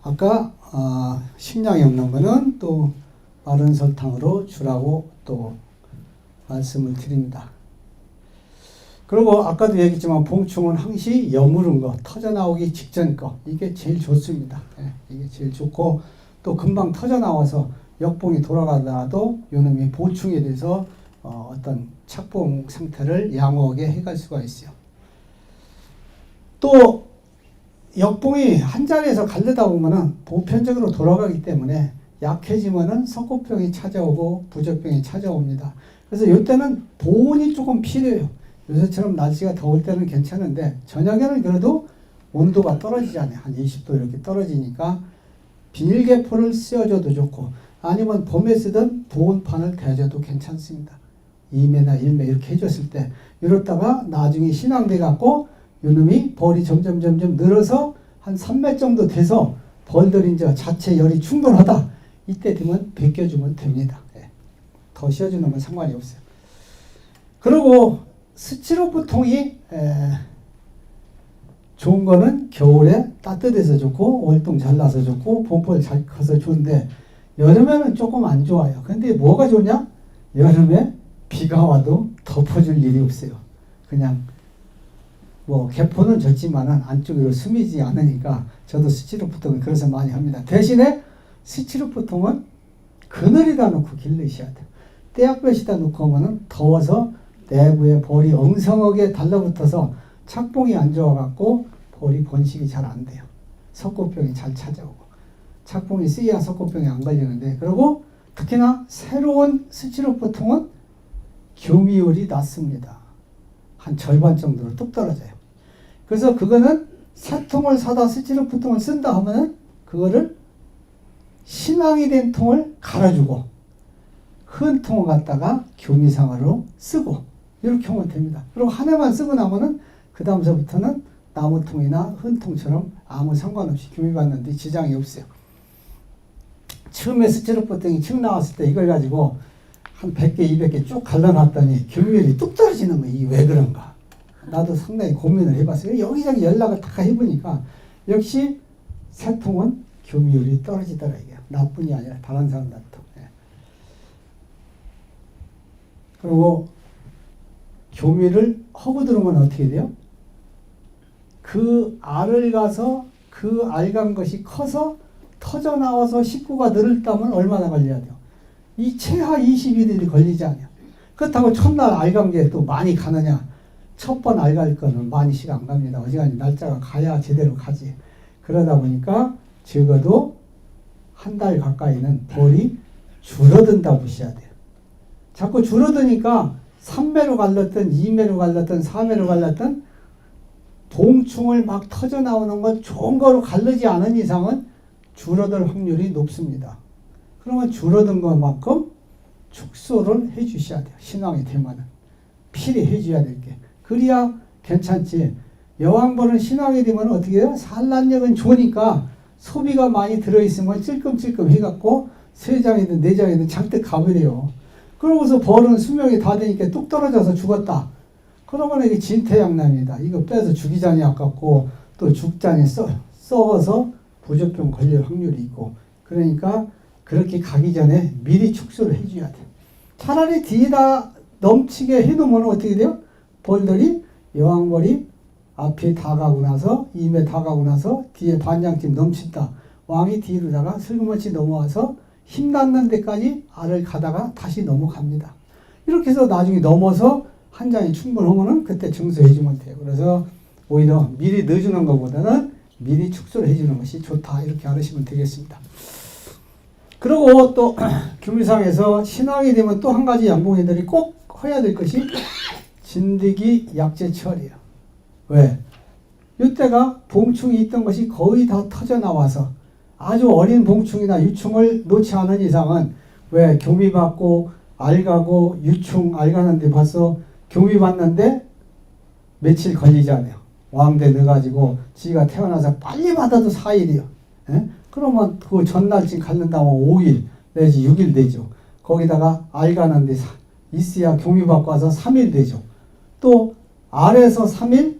아까 식량이 없는 거는 또 마른 설탕으로 주라고 또 말씀을 드립니다. 그리고 아까도 얘기했지만 봉충은 항시 여무른 거, 터져나오기 직전 거, 이게 제일 좋습니다. 이게 제일 좋고 또 금방 터져나와서 역봉이 돌아가더라도 요놈이 보충이 돼서 어떤 착봉 상태를 양호하게 해갈 수가 있어요. 또 역봉이 한 자리에서 갈르다 보면은 보편적으로 돌아가기 때문에 약해지면은 석고병이 찾아오고 부적병이 찾아옵니다. 그래서 이때는 보온이 조금 필요해요. 요새처럼 날씨가 더울 때는 괜찮은데 저녁에는 그래도 온도가 떨어지잖아요. 한 20도 이렇게 떨어지니까 비닐계포를 씌워줘도 좋고 아니면 봄에 쓰던 보온판을 대줘도 괜찮습니다. 2매나 1매 이렇게 해줬을 때 이러다가 나중에 신앙돼 갖고 요놈이 벌이 점점 늘어서 한 3매 정도 돼서 벌들이 이제 자체 열이 충분하다. 이때 되면 벗겨주면 됩니다. 더 씌워주는 건 상관이 없어요. 그리고 스티로폼통이 좋은 거는 겨울에 따뜻해서 좋고 월동 잘 나서 좋고 봄벌 잘 커서 좋은데 여름에는 조금 안 좋아요. 근데 뭐가 좋냐? 여름에 비가 와도 덮어줄 일이 없어요. 그냥 뭐 개포는 젖지만은 안쪽으로 스미지 않으니까 저도 스티로폼통은 그래서 많이 합니다. 대신에 스티로폼통은 그늘에다 놓고 길르셔야 돼요. 떼약볕에다 놓고 하면은 더워서 내부에 벌이 엉성하게 달라붙어서 착봉이 안 좋아갖고 벌이 번식이 잘 안 돼요. 석고병이 잘 찾아오고 착봉이 쓰야 석고병이 안 걸리는데 그리고 특히나 새로운 스티로폼통은 교미율이 낮습니다. 한 절반 정도로 뚝 떨어져요. 그래서 그거는 새 통을 사다 스티로폼통을 쓴다 하면은 그거를 신앙이 된 통을 갈아주고 큰 통을 갖다가 교미상으로 쓰고 이렇게 하면 됩니다. 그리고 한 해만 쓰고 나면은 그 다음서부터는 나무통이나 흔통처럼 아무 상관없이 교미받는데 지장이 없어요. 처음에 스티로폼통이 쭉 나왔을 때 이걸 가지고 한 100개, 200개 쭉 갈라놨더니 교미율이 뚝 떨어지는 거예요. 이게 왜 그런가? 나도 상당히 고민을 해봤어요. 여기저기 연락을 다 해보니까 역시 새 통은 교미율이 떨어지더라 이게. 나뿐이 아니라 다른 사람들도. 그리고 교미를 하고 들어오면 어떻게 돼요? 그 알을 가서 그 알 간 것이 커서 터져 나와서 식구가 늘었다면 얼마나 걸려야 돼요? 이 최하 20일이 걸리지 않아요. 그렇다고 첫날 알 간 게 또 많이 가느냐? 첫 번 알 갈 거는 많이 시간 안 갑니다. 어지간히 날짜가 가야 제대로 가지. 그러다 보니까 적어도 한 달 가까이는 벌이 줄어든다고 보셔야 돼요. 자꾸 줄어드니까 3매로 갈랐든 2매로 갈랐든 4매로 갈랐든 봉충을 막 터져 나오는 건 좋은 거로 갈르지 않은 이상은 줄어들 확률이 높습니다. 그러면 줄어든 것만큼 축소를 해 주셔야 돼요. 신앙이 되면은 필히 해 줘야 될 게. 그래야 괜찮지. 여왕벌은 신앙이 되면 어떻게 해요? 산란력은 좋으니까 소비가 많이 들어있으면 찔끔찔끔 해갖고 3장이든 4장이든 잔뜩 가버려요. 그러고서 벌은 수명이 다 되니까 뚝 떨어져서 죽었다. 그러면 이게 진퇴양난입니다. 이거 빼서 죽이자니 아깝고 또 죽자니 썩어서 부적병 걸릴 확률이 있고 그러니까 그렇게 가기 전에 미리 축소를 해줘야 돼. 차라리 뒤에다 넘치게 해놓으면 어떻게 돼요? 벌들이 여왕벌이 앞에 다 가고 나서 임에 다 가고 나서 뒤에 반장쯤 넘친다. 왕이 뒤로다가 슬그머치 넘어와서 힘닿는 데까지 알을 가다가 다시 넘어갑니다. 이렇게 해서 나중에 넘어서 한 장이 충분하면은 그때 증수해주면 돼요. 그래서 오히려 미리 넣어주는 것보다는 미리 축소를 해주는 것이 좋다. 이렇게 알으시면 되겠습니다. 그리고 또 교미상에서 신앙이 되면 또 한 가지 양봉이들이 꼭 해야 될 것이 진드기 약재철이에요. 왜? 이때가 봉충이 있던 것이 거의 다 터져 나와서 아주 어린 봉충이나 유충을 놓지 않은 이상은 왜 교미받고 알가고 유충 알가는데 벌써 교미받는데 며칠 걸리잖아요. 왕대 넣어가지고 지가 태어나서 빨리 받아도 4일이요. 예? 그러면 그 전날쯤 갈른다면 5일 내지 6일 되죠. 거기다가 알가는데 있어야 교미받고 와서 3일 되죠. 또 알에서 3일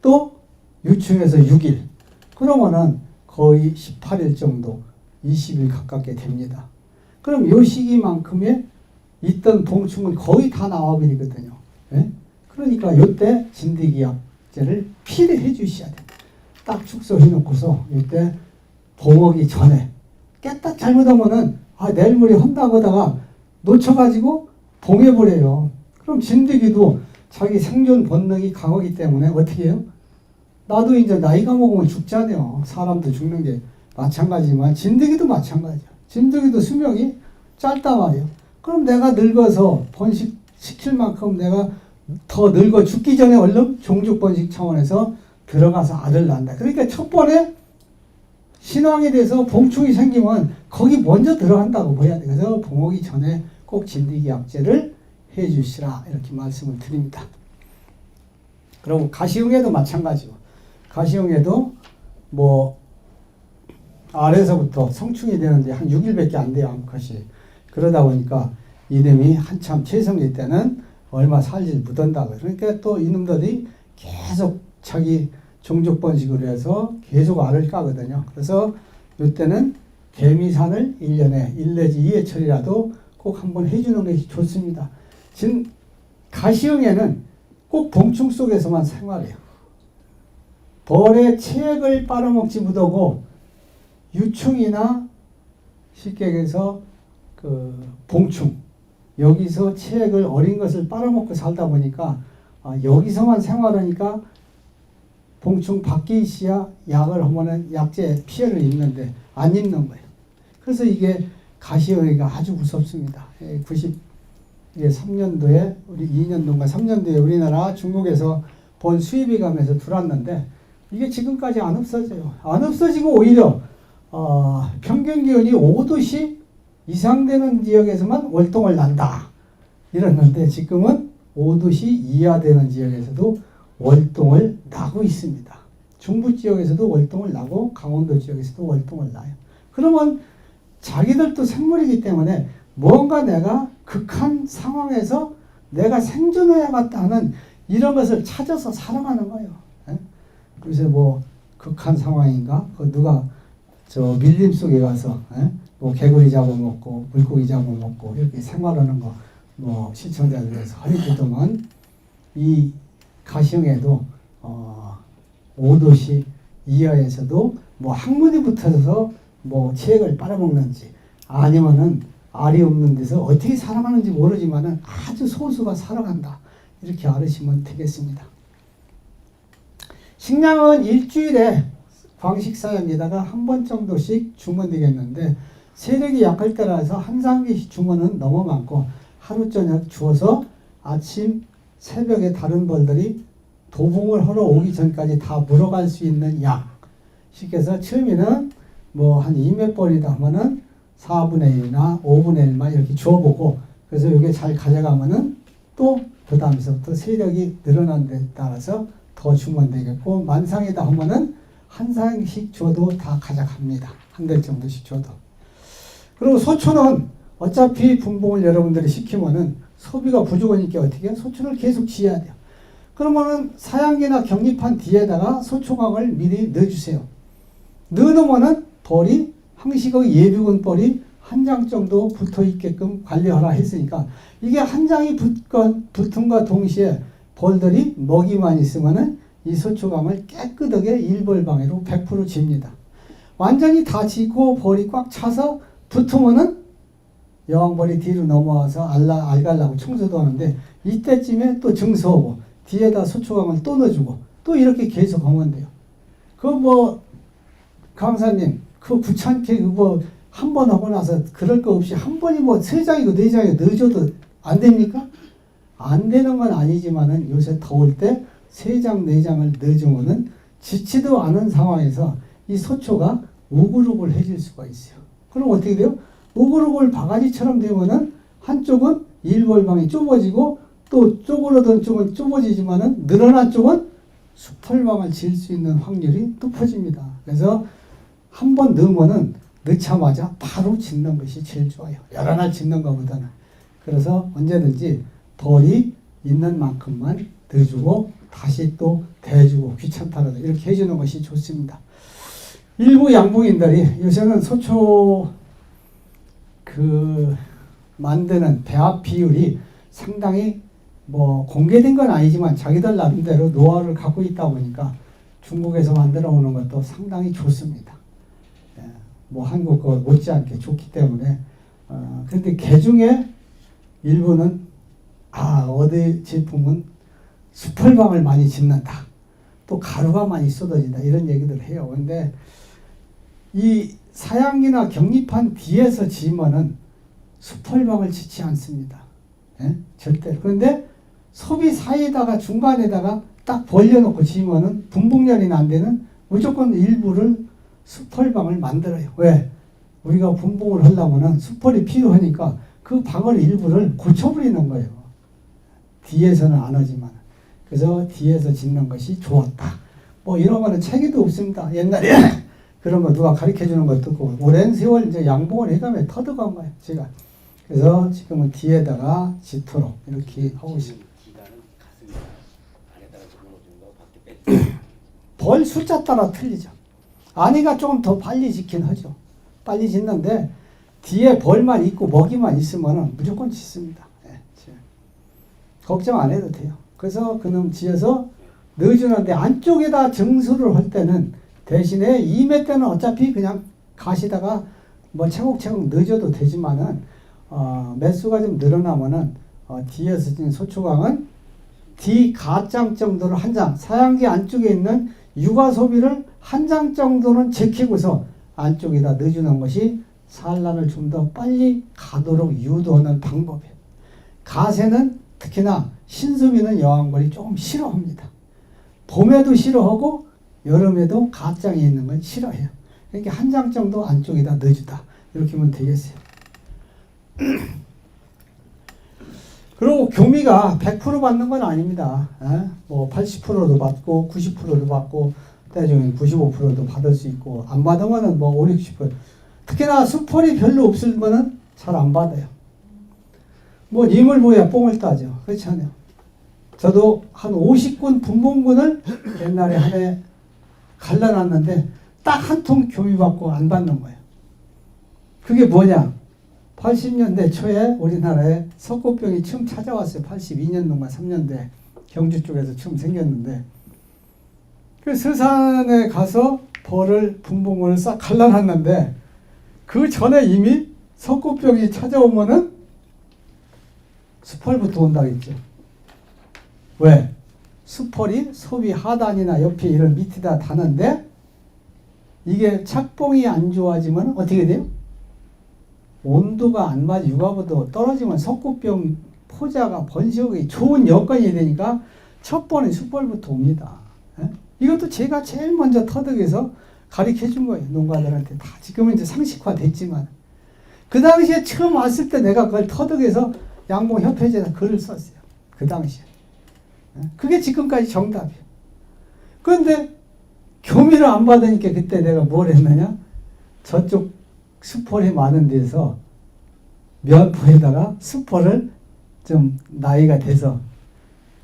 또 유충에서 6일 그러면은 거의 18일 정도, 20일 가깝게 됩니다. 그럼 요 시기만큼의 있던 봉충은 거의 다 나와버리거든요. 예? 그러니까 요때 진드기약제를 필히 주셔야 돼요. 딱 축소해 놓고서 이때 봉하기 전에 깨딱 잘못하면은 내일 모레 한다고 하다가 놓쳐가지고 봉해버려요. 그럼 진드기도 자기 생존 본능이 강하기 때문에 어떻게 해요? 나도 이제 나이가 먹으면 죽잖아요. 사람도 죽는 게 마찬가지지만 진드기도 마찬가지야. 진드기도 수명이 짧단 말이에요. 그럼 내가 늙어서 번식시킬 만큼 내가 더 늙어 죽기 전에 얼른 종족번식 차원에서 들어가서 알을 낳는다. 그러니까 첫 번에 신왕에 대해서 봉충이 생기면 거기 먼저 들어간다고 봐야 돼. 그래서 봉하기 전에 꼭 진드기 약제를 해주시라 이렇게 말씀을 드립니다. 그리고 가시용에도 마찬가지고 가시용에도 뭐 알에서부터 성충이 되는데 한 6일밖에 안 돼요. 암컷이. 그러다 보니까 이놈이 한참 체성일 때는 얼마 살질 못한다고. 그러니까 또 이놈들이 계속 자기 종족 번식으로 해서 계속 알을 까거든요. 그래서 이때는 개미산을 1년에 1 내지 2회철이라도 꼭 한번 해주는 것이 좋습니다. 지금 가시형에는 꼭 봉충 속에서만 생활해요. 벌의 체액을 빨아먹지 못하고 유충이나 쉽게 얘기해서 그 봉충 여기서 체액을 어린 것을 빨아먹고 살다 보니까 여기서만 생활하니까 봉충 밖에 있어야 약을 하면은 약제 피해를 입는데 안 입는 거예요. 그래서 이게 가시형이가 아주 무섭습니다. 93년도에 우리 2년도인가 3년도에 우리나라 중국에서 본 수입이 가면서 들어왔는데 이게 지금까지 안 없어져요. 안 없어지고 오히려 평균 기온이 5도씨 이상 되는 지역에서만 월동을 난다. 이랬는데 지금은 5도씨 이하 되는 지역에서도 월동을 나고 있습니다. 중부 지역에서도 월동을 나고 강원도 지역에서도 월동을 나요. 그러면 자기들도 생물이기 때문에 뭔가 내가 극한 상황에서 내가 생존해야겠다는 이런 것을 찾아서 살아가는 거예요. 그래서 뭐 극한 상황인가? 누가 저 밀림 속에 가서 뭐 개구리 잡아먹고 물고기 잡아먹고 이렇게 생활하는 거 뭐 시청자들에서 허리띠동안 이 가시형에도 5도씨 이하에서도 뭐 항문이 붙어서 뭐 체액을 빨아먹는지 아니면은 알이 없는 데서 어떻게 살아가는지 모르지만은 아주 소수가 살아간다. 이렇게 알으시면 되겠습니다. 식량은 일주일에 광식사역에다가 한 번 정도씩 주면 되겠는데 세력이 약할 때라서 한 상기씩 주면은 너무 많고 하루 저녁 주어서 아침 새벽에 다른 벌들이 도봉을 하러 오기 전까지 다 물어갈 수 있는 양. 쉽게 해서 처음에는 뭐 한 2몇 벌이다 하면은 4분의 1이나 5분의 1만 이렇게 주어보고 그래서 이게 잘 가져가면은 또 그 다음서부터 세력이 늘어난 데 따라서 더 주면 되겠고 만상이다 하면은 한 상씩 줘도 다 가져갑니다. 한 달 정도씩 줘도. 그리고 소초는 어차피 분봉을 여러분들이 시키면은 소비가 부족하니까 어떻게 해요? 소초를 계속 지어야 돼요. 그러면은 사양기나 격립한 뒤에다가 소초강을 미리 넣어주세요. 넣어놓으면은 벌이 항식의 예비군 벌이 한 장 정도 붙어 있게끔 관리하라 했으니까 이게 한 장이 붙음과 동시에 벌들이 먹이만 있으면은 이 소초감을 깨끗하게 일벌방해로 100% 집니다. 완전히 다 지고 벌이 꽉 차서 붙으면은 여왕벌이 뒤로 넘어와서 알갈라고 청소도 하는데 이때쯤에 또 증서하고 뒤에다 소초감을 또 넣어주고 또 이렇게 계속 하면 돼요. 그 뭐 강사님 그 귀찮게 뭐 한 번 하고 나서 그럴 거 없이 한 번이 뭐 3장이고 4장이고 넣어줘도 안 됩니까? 안 되는 건 아니지만은 요새 더울 때 3장, 4장을 넣어주면은 지치도 않은 상황에서 이 소초가 우글우글 해질 수가 있어요. 그럼 어떻게 돼요? 우글우글 바가지처럼 되면은 한쪽은 일벌방이 좁아지고 또 쪼그러든 쪽은 좁아지지만은 늘어난 쪽은 수풀방을 지을 수 있는 확률이 높아집니다. 그래서 한 번 넣으면은 넣자마자 바로 짓는 것이 제일 좋아요. 여러 날 짓는 것보다는. 그래서 언제든지 벌이 있는 만큼만 넣어주고 다시 또 대주고 귀찮다라도 이렇게 해주는 것이 좋습니다. 일부 양봉인들이 요새는 소초 만드는 배합 비율이 상당히 뭐 공개된 건 아니지만 자기들 나름대로 노하우를 갖고 있다 보니까 중국에서 만들어 오는 것도 상당히 좋습니다. 예, 뭐 한국 거 못지않게 좋기 때문에 그런데 개 중에 일부는 어디 제품은 수펄방을 많이 짓는다. 또 가루가 많이 쏟아진다. 이런 얘기들 해요. 근데 이 사양기나 격리판 뒤에서 지으면은 수펄방을 짓지 않습니다. 예? 절대. 그런데 소비 사이에다가 중간에다가 딱 벌려놓고 지으면은 분봉열이 안 되는 무조건 일부를 수펄방을 만들어요. 왜? 우리가 분봉을 하려면은 수펄이 필요하니까 그 방을 일부를 고쳐버리는 거예요. 뒤에서는 안 하지만. 그래서 뒤에서 짓는 것이 좋았다. 뭐 이런 거는 책에도 없습니다. 옛날에 그런 거 누가 가르쳐 주는 것도 없고 오랜 세월 이제 양봉을 해가며 터득한 거예요. 제가. 그래서 지금은 뒤에다가 짓도록 이렇게 하고 있습니다. 벌 숫자 따라 틀리죠. 안이가 조금 더 빨리 짓긴 하죠. 빨리 짓는데 뒤에 벌만 있고 먹이만 있으면 무조건 짓습니다. 네, 걱정 안 해도 돼요. 그래서 그놈 지어서 넣어주는데 안쪽에다 정수를 할 때는 대신에 2매 때는 어차피 그냥 가시다가 뭐 차곡차곡 넣어줘도 되지만은 매수가 좀 늘어나면은 뒤에서 진 소초광은 D 가장 정도를 한 장, 사양기 안쪽에 있는 육아 소비를 한 장 정도는 제키고서 안쪽에다 넣어주는 것이 산란을 좀 더 빨리 가도록 유도하는 방법이에요. 가세는 특히나 신수비는 여왕벌이 조금 싫어합니다. 봄에도 싫어하고 여름에도 가장에 있는 건 싫어해요. 그러니까 한 장 정도 안쪽에다 넣어주다. 이렇게 하면 되겠어요. 그리고 교미가 100% 받는 건 아닙니다. 뭐 80%도 받고 90%도 받고 때중에 95%도 받을 수 있고 안 받은 거는 뭐 5, 60%. 특히나 수펄이 별로 없을 거는 잘 안 받아요. 뭐 님을 보야 뽕을 따죠. 그렇지 않아요. 저도 한 50군 분봉군을 옛날에 한 해 갈라놨는데 딱 한 통 교미 받고 안 받는 거예요. 그게 뭐냐? 80년대 초에 우리나라에 석고병이 처음 찾아왔어요. 82년도인가 3년대 경주 쪽에서 처음 생겼는데 그 서산에 가서 벌을 분봉을 싹 갈라놨는데 그 전에 이미 석고병이 찾아오면은 수펄부터 온다고 했죠. 왜? 수펄이 소비 하단이나 옆에 이런 밑에다 다는데 이게 착봉이 안 좋아지면 어떻게 돼요? 온도가 안 맞아 육아보다 떨어지면 석고병 포자가 번식하기 좋은 여건이 되니까 첫 번에 수펄부터 옵니다. 에? 이것도 제가 제일 먼저 터득해서 가르쳐 준 거예요. 농가들한테 다. 지금은 이제 상식화 됐지만 그 당시에 처음 왔을 때 내가 그걸 터득해서 양봉협회제에다 글을 썼어요. 그 당시에. 그게 지금까지 정답이에요. 그런데 교미를 안 받으니까 그때 내가 뭘 했느냐? 저쪽 수펄이 많은 데서 면포에다가 수펄을 좀 나이가 돼서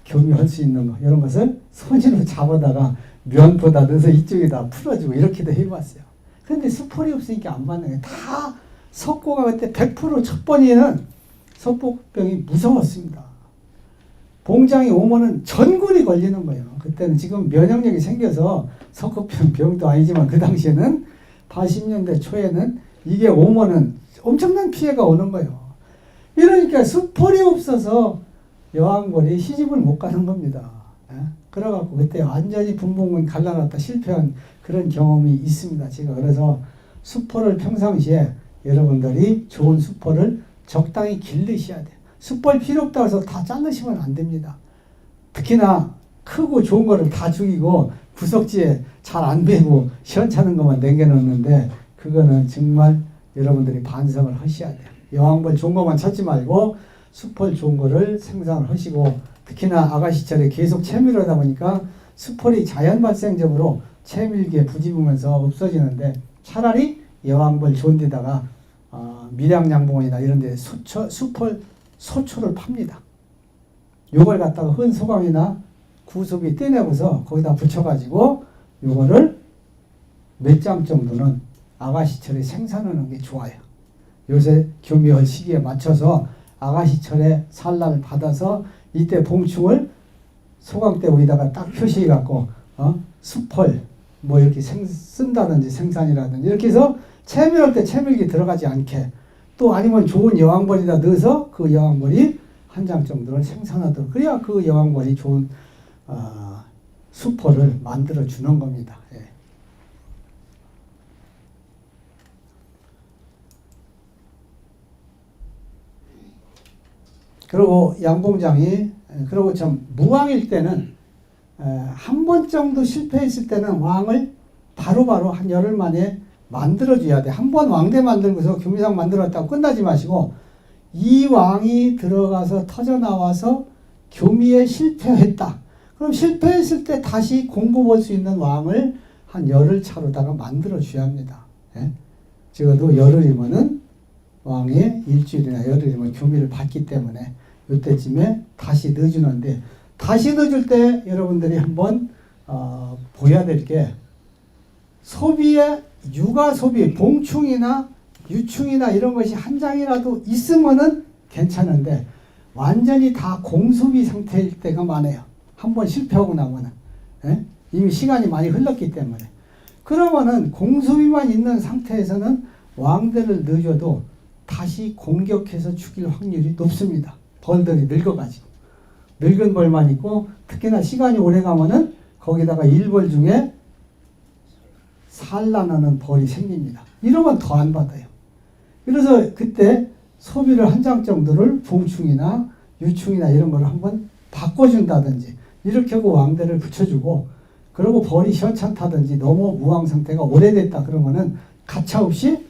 교미할 수 있는 거 이런 것을 손으로 잡아다가 면포다 넣어서 이쪽에다 풀어주고 이렇게도 해봤어요. 그런데 수펄이 없으니까 안 받는 거예요. 다 석고가 그때 100% 첫 번에는 석고병이 무서웠습니다. 봉장이 오면은 전군이 걸리는 거예요. 그때는 지금 면역력이 생겨서 석고병 병도 아니지만 그 당시에는 80년대 초에는 이게 오면은 엄청난 피해가 오는 거예요. 이러니까 수펄이 없어서 여왕벌이 시집을 못 가는 겁니다. 그래갖고 그때 완전히 분봉은 갈라놨다 실패한 그런 경험이 있습니다. 제가 그래서 수펄을 평상시에 여러분들이 좋은 수펄을 적당히 기르셔야 돼요. 수펄 필요 없다고 해서 다 자르시면 안 됩니다. 특히나 크고 좋은 거를 다 죽이고 구석지에 잘 안 베고 시원찮은 것만 남겨놓는데 그거는 정말 여러분들이 반성을 하셔야 돼요. 여왕벌 좋은 것만 찾지 말고 수펄 좋은 거를 생산을 하시고 특히나 아가씨철에 계속 채밀을 하다 보니까 수펄이 자연 발생적으로 채밀기에 부집으면서 없어지는데 차라리 여왕벌 좋은 데다가 밀양양봉원이나 이런 데 수펄 소초를 팝니다. 요걸 갖다가 흔소강이나 구석이 떼내고서 거기다 붙여가지고 요거를 몇 장 정도는 아가씨철에 생산하는 게 좋아요. 요새 교미월 시기에 맞춰서 아가씨철에 산란을 받아서 이때 봉충을 소강대 위에다가 딱 표시해 갖고 수펄 뭐 이렇게 쓴다든지 생산이라든지 이렇게 해서 채밀할 때 채밀기 들어가지 않게, 또 아니면 좋은 여왕벌에다 넣어서 그 여왕벌이 한 장 정도를 생산하도록, 그래야 그 여왕벌이 좋은 수펄을 만들어 주는 겁니다. 예. 그리고 양봉장이, 그리고 참 무왕일 때는 한 번 정도 실패했을 때는 왕을 바로바로 한 열흘 만에 만들어줘야 돼. 한 번 왕대 만들고서 교미상 만들었다고 끝나지 마시고, 이 왕이 들어가서 터져나와서 교미에 실패했다. 그럼 실패했을 때 다시 공부 볼 수 있는 왕을 한 열흘 차로다가 만들어줘야 합니다. 예? 적어도 열흘이면은 왕이 일주일이나 열흘이면 교미를 받기 때문에 이때쯤에 다시 넣어주는데, 다시 넣어줄 때 여러분들이 한번 보여야 될 게, 소비에 육아 소비, 봉충이나 유충이나 이런 것이 한 장이라도 있으면은 괜찮은데 완전히 다 공소비 상태일 때가 많아요. 한번 실패하고 나면은. 예? 이미 시간이 많이 흘렀기 때문에. 그러면은 공소비만 있는 상태에서는 왕대를 넣어줘도 다시 공격해서 죽일 확률이 높습니다. 벌들이 늙어가지고. 늙은 벌만 있고, 특히나 시간이 오래 가면은 거기다가 일벌 중에 산란하는 벌이 생깁니다. 이러면 더 안 받아요. 그래서 그때 소비를 한 장 정도를 봉충이나 유충이나 이런 걸 한번 바꿔준다든지 이렇게 하고 왕대를 붙여주고, 그리고 벌이 시원찮다든지 너무 무왕 상태가 오래됐다 그러면은 가차없이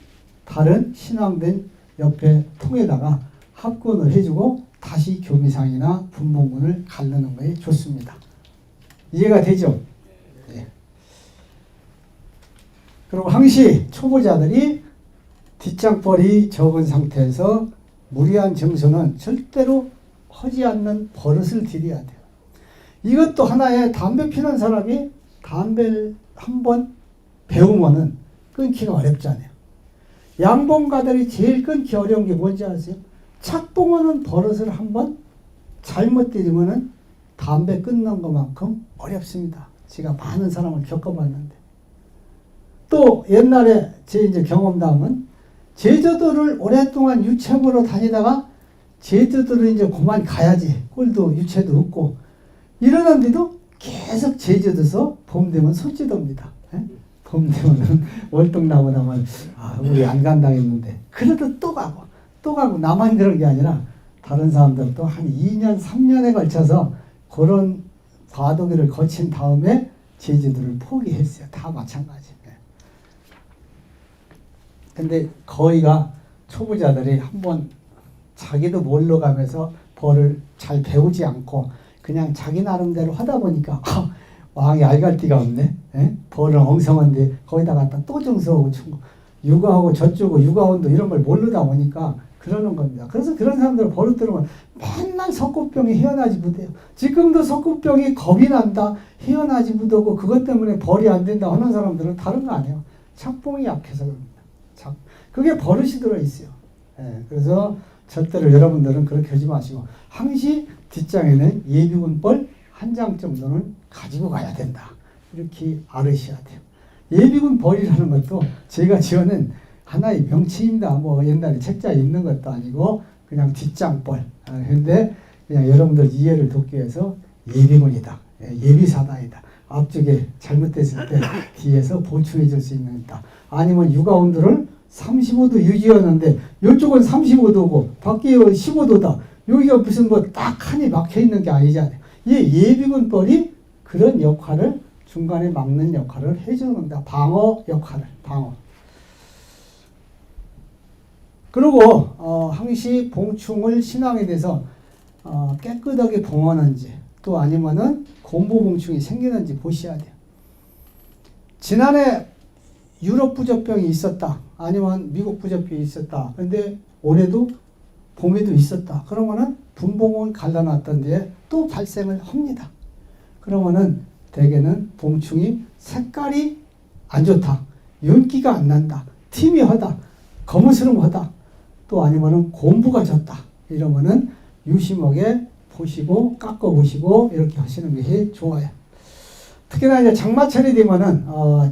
다른 신왕된 옆에 통에다가 합군을 해주고 다시 교미상이나 분봉군을 가르는 것이 좋습니다. 이해가 되죠? 네. 그리고 항시 초보자들이 뒷장벌이 적은 상태에서 무리한 정수는 절대로 하지 않는 버릇을 들여야 돼요. 이것도 하나의 담배 피는 사람이 담배를 한번 배우면은 끊기가 어렵잖아요. 양봉가들이 제일 끊기 어려운 게 뭔지 아세요? 착봉하는 버릇을 한번 잘못 들이면은 담배 끊는 것만큼 어렵습니다. 제가 많은 사람을 겪어봤는데. 또 옛날에 제 이제 경험담은, 제주도를 오랫동안 유채보러 다니다가 제주도를 이제 그만 가야지, 꼴도 유채도 없고 이러는데도 계속 제주도에서 봄 되면 손찌덥니다. 예? 봄 되면은 월등나고 나면 우리 안 간다했는데, 그래도 또 가고 나만 그런 게 아니라 다른 사람들도 한 2년 3년에 걸쳐서 그런 과도기를 거친 다음에 제주도를 포기했어요. 다 마찬가지. 근데 거의가 초보자들이 한번 자기도 몰러 가면서 벌을 잘 배우지 않고 그냥 자기 나름대로 하다 보니까 왕이 알갈데가 없네. 에? 벌은 엉성한데 거기다 갖다 또 정수하고 육아하고 저쪽하고 육아원도 이런 걸 모르다 보니까 그러는 겁니다. 그래서 그런 사람들 버릇 들으면 맨날 석고병이 희한하지 못해요. 지금도 석고병이 겁이 난다, 희한하지 못하고 그것 때문에 벌이 안 된다 하는 사람들은 다른 거 아니에요. 착봉이 약해서 그럽니다. 그게 버릇이 들어있어요. 예, 그래서 절대로 여러분들은 그렇게 하지 마시고 항시 뒷장에는 예비군벌 한 장 정도는 가지고 가야 된다. 이렇게 알으셔야 돼요. 예비군벌이라는 것도 제가 지어낸 하나의 명칭입니다. 뭐 옛날에 책자에 있는 것도 아니고 그냥 뒷장벌. 그런데 그냥 여러분들 이해를 돕기 위해서 예비군이다. 예비사다이다. 앞쪽에 잘못됐을 때 뒤에서 보충해 줄 수 있는 있다. 아니면 육아원들을 35도 유지하는데 이쪽은 35도고 밖에 15도다. 여기가 무슨 뭐 딱 칸이 막혀 있는 게 아니잖아요. 이 예비군벌이 그런 역할을 중간에 막는 역할을 해주는다. 방어 역할을, 방어. 그리고 항시 봉충을 신앙에 대해서 깨끗하게 봉하는지 또 아니면은 공보봉충이 생기는지 보셔야 돼요. 지난해 유럽 부적병이 있었다. 아니면 미국 부적병이 있었다. 그런데 올해도 봄에도 있었다. 그러면은 분봉을 갈라놨던 데에 또 발생을 합니다. 그러면은 대개는 봉충이 색깔이 안 좋다. 윤기가 안 난다. 티미하다. 거무스름하다. 또 아니면은 공부가 졌다. 이러면은 유심하게 보시고 깎아보시고 이렇게 하시는 것이 좋아요. 특히나 이제 장마철이 되면은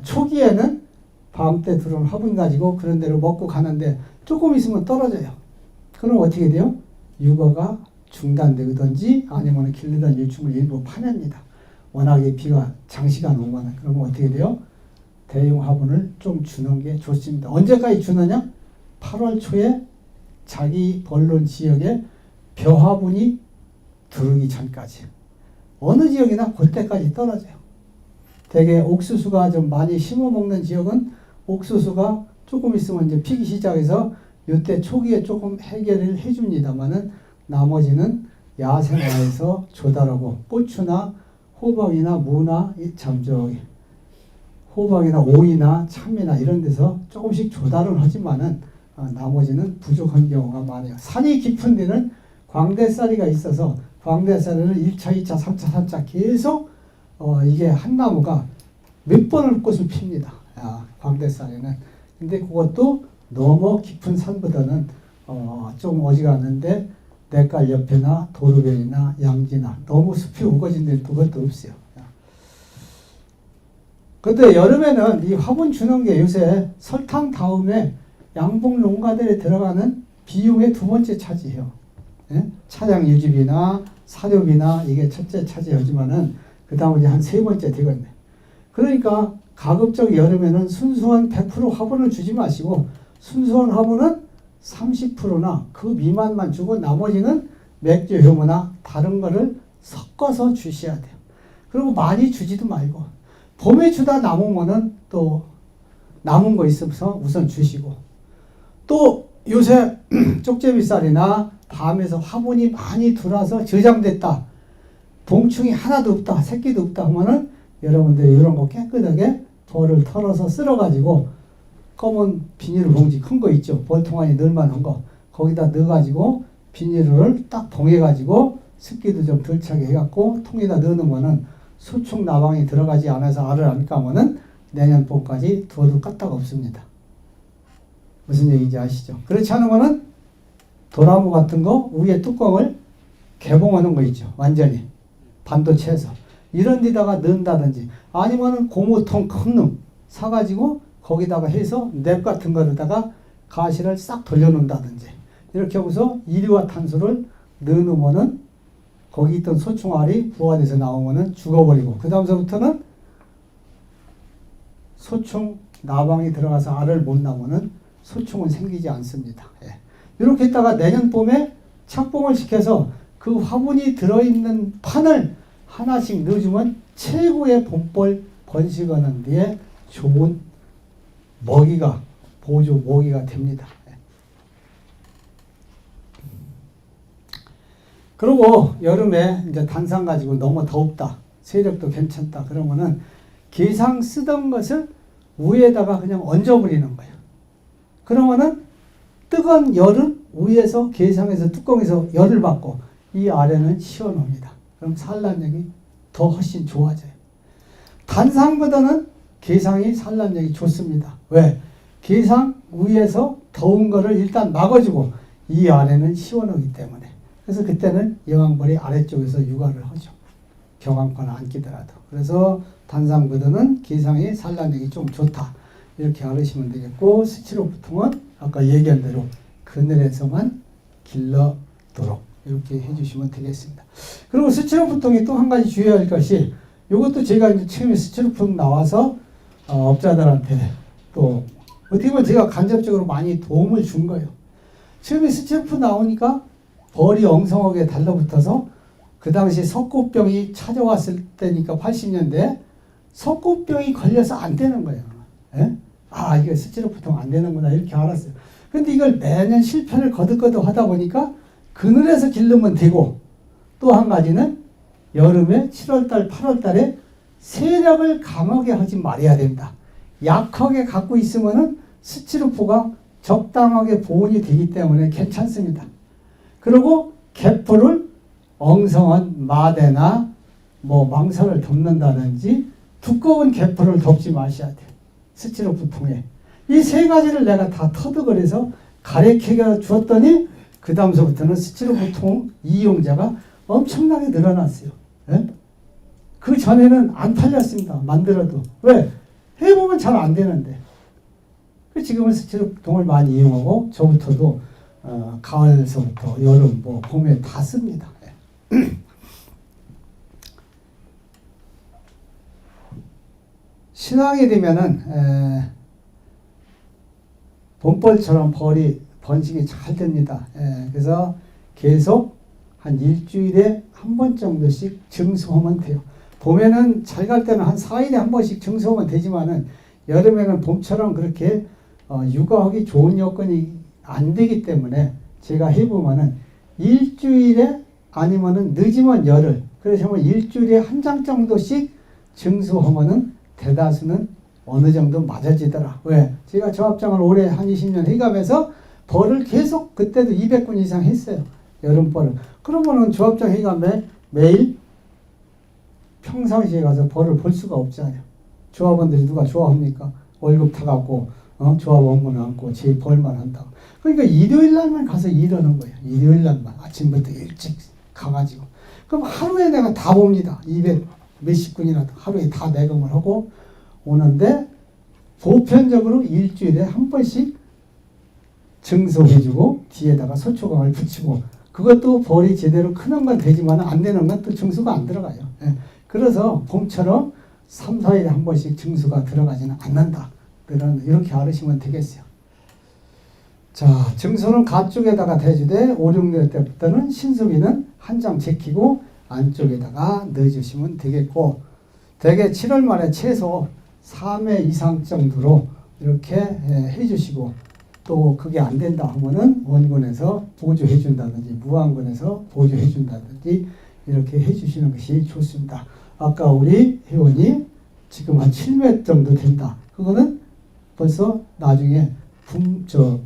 초기에는 밤 때 들어온 화분 가지고 그런 데로 먹고 가는데 조금 있으면 떨어져요. 그럼 어떻게 돼요? 육아가 중단되든지 아니면 길르던 유충을 일부 파냅니다. 워낙에 비가 장시간 오면 그러면 어떻게 돼요? 대용 화분을 좀 주는 게 좋습니다. 언제까지 주느냐? 8월 초에 자기 본론 지역에 벼화분이 들어오기 전까지. 어느 지역이나 그때까지 떨어져요. 대개 옥수수가 좀 많이 심어 먹는 지역은 옥수수가 조금 있으면 이제 피기 시작해서 이때 초기에 조금 해결을 해줍니다만은 나머지는 야생화에서 조달하고 고추나 호박이나 무나 호박이나 오이나 참이나 이런 데서 조금씩 조달을 하지만은 나머지는 부족한 경우가 많아요. 산이 깊은 데는 광대살이가 있어서 광대살을 1차, 2차, 3차, 4차 계속 이게 한 나무가 몇 번을 꽃을 핍니다. 광대살에는. 근데 그것도 너무 깊은 산보다는 좀 어지간한데 냇갈 옆에나 도로변이나 양지나 너무 숲이 우거진 데는 그것도 없어요. 근데 여름에는 이 화분 주는 게 요새 설탕 다음에 양봉 농가들에 들어가는 비용의 두 번째 차지해요. 예? 차량 유지비나 사료비나 이게 첫째 차지하지만은 그 다음에 한 세 번째 되겠네. 그러니까 가급적 여름에는 순수한 100% 화분을 주지 마시고 순수한 화분은 30%나 그 미만만 주고 나머지는 맥주 효모나 다른 거를 섞어서 주셔야 돼요. 그리고 많이 주지도 말고 봄에 주다 남으면은 또 남은 거 있어서 우선 주시고 또 요새 쪽제비살이나 밤에서 화분이 많이 들어와서 저장됐다. 봉충이 하나도 없다. 새끼도 없다 하면은 여러분들이 이런 거 깨끗하게 벌을 털어서 쓸어가지고 검은 비닐 봉지 큰 거 있죠. 벌통 안에 넣을만한 거. 거기다 넣어가지고 비닐을 딱 봉해가지고 습기도 좀 덜 차게 해갖고 통에다 넣으면은 수축 나방이 들어가지 않아서 알을 안 까면은 내년 봄까지 두어도 까딱 없습니다. 무슨 얘기인지 아시죠? 그렇지 않으면은 도나무 같은 거 위에 뚜껑을 개봉하는 거 있죠. 완전히 반도체에서 이런 데다가 넣는다든지 아니면은 고무통 큰 놈 사가지고 거기다가 해서 냅 같은 거에다가 가시를 싹 돌려놓는다든지 이렇게 하고서 이류화탄소를 넣어놓으면은 거기 있던 소충알이 부화돼서 나오면은 죽어버리고 그 다음서부터는 소충 나방이 들어가서 알을 못 낳으면은 소충은 생기지 않습니다. 예. 이렇게 했다가 내년 봄에 착봉을 시켜서 그 화분이 들어있는 판을 하나씩 넣어주면 최고의 봄벌 번식하는 데에 좋은 먹이가 보조 먹이가 됩니다. 그리고 여름에 이제 단상 가지고 너무 더웁다, 세력도 괜찮다 그러면은 게상 쓰던 것을 위에다가 그냥 얹어버리는 거예요. 그러면은 뜨거운 열은 위에서 게상에서 뚜껑에서 열을 받고 이 아래는 시원합니다. 그럼 산란력이 더 훨씬 좋아져요. 단상보다는 게상이 산란력이 좋습니다. 왜? 게상 위에서 더운 거를 일단 막아주고 이 아래는 시원하기 때문에. 그래서 그때는 여왕벌이 아래쪽에서 육아를 하죠. 경광판을 안 끼더라도. 그래서 단상보다는 게상의 산란력이 좀 좋다. 이렇게 알으시면 되겠고 스티로폼은 아까 얘기한 대로 그늘에서만 길러도록 이렇게 해주시면 되겠습니다. 그리고 스티로폼이 또 한 가지 주의할 것이 이것도 제가 이제 처음에 스티로폼 나와서 업자들한테 또 어떻게 보면 제가 간접적으로 많이 도움을 준 거예요. 처음에 스티로폼 나오니까 벌이 엉성하게 달라붙어서 그 당시 석고병이 찾아왔을 때니까 80년대 석고병이 걸려서 안 되는 거예요. 예? 아 이게 스티로폼 안 되는구나 이렇게 알았어요. 근데 이걸 매년 실패를 거듭거듭 하다 보니까 그늘에서 기르면 되고 또 한 가지는 여름에 7월달 8월달에 세력을 강하게 하지 말아야 된다. 약하게 갖고 있으면은 스티로폼가 적당하게 보온이 되기 때문에 괜찮습니다. 그리고 개포를 엉성한 마대나 뭐 망사를 덮는다든지 두꺼운 개포를 덮지 마셔야 돼요. 스티로폼통에. 이 세 가지를 내가 다 터득을 해서 가르쳐 주었더니 그 다음서부터는 스티로폼통 이용자가 엄청나게 늘어났어요. 예? 그 전에는 안 팔렸습니다. 만들어도. 왜? 해보면 잘 안 되는데. 지금은 스티로폼통을 많이 이용하고 저부터도 가을서부터 여름, 뭐 봄에 다 씁니다. 신앙이 되면은 봄벌처럼 번식이 잘 됩니다. 그래서 계속 한 일주일에 한 번 정도씩 증수하면 돼요. 봄에는 잘 갈 때는 한 4일에 한 번씩 증수하면 되지만은 여름에는 봄처럼 그렇게 육아하기 좋은 여건이 안 되기 때문에 제가 해보면은 일주일에 아니면은 늦으면 열흘, 그래서 일주일에 한 장 정도씩 증수하면은 대다수는 어느 정도 맞아지더라. 왜? 제가 조합장을 올해 한 20년 해가면서 벌을 계속 그때도 200건 이상 했어요. 여름벌을. 그러면은 조합장 회감에 매일 평상시에 가서 벌을 볼 수가 없잖아요. 조합원들이 누가 좋아합니까? 월급 타갖고 조합 원문을 안고 제 벌만 한다고. 그러니까 일요일 날만 가서 일하는 거예요. 일요일 날만 아침부터 일찍 가가지고. 그럼 하루에 내가 다 봅니다. 200 몇십 군이라도 하루에 다 내금을 하고 오는데 보편적으로 일주일에 한 번씩 증소해주고 뒤에다가 소초강을 붙이고 그것도 벌이 제대로 크는 건 되지만 안 되는 건 또 증수가 안 들어가요. 예. 그래서 봄처럼 3, 4일에 한 번씩 증수가 들어가지는 않는다. 이렇게 알으시면 되겠어요. 자, 증수는 가쪽에다가 대주되 5, 6년 때부터는 신수비는 한 장 제키고 안쪽에다가 넣어주시면 되겠고 대개 7월 말에 최소 3회 이상 정도로 이렇게 해주시고 또 그게 안 된다 하면은 원군에서 보조해 준다든지 무안군에서 보조해 준다든지 이렇게 해주시는 것이 좋습니다. 아까 우리 회원이 지금 한 7매 정도 된다. 그거는 벌써 나중에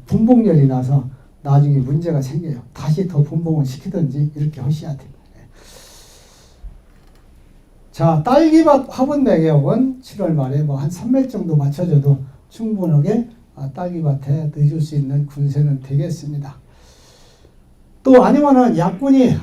분봉열이 나서 나중에 문제가 생겨요. 다시 더 분봉을 시키든지 이렇게 하셔야 돼요. 자, 딸기밭 화분 매개업은 7월 말에 뭐 한 3매 정도 맞춰줘도 충분하게 딸기밭에 넣어줄 수 있는 군세는 되겠습니다. 또 아니면은 약군이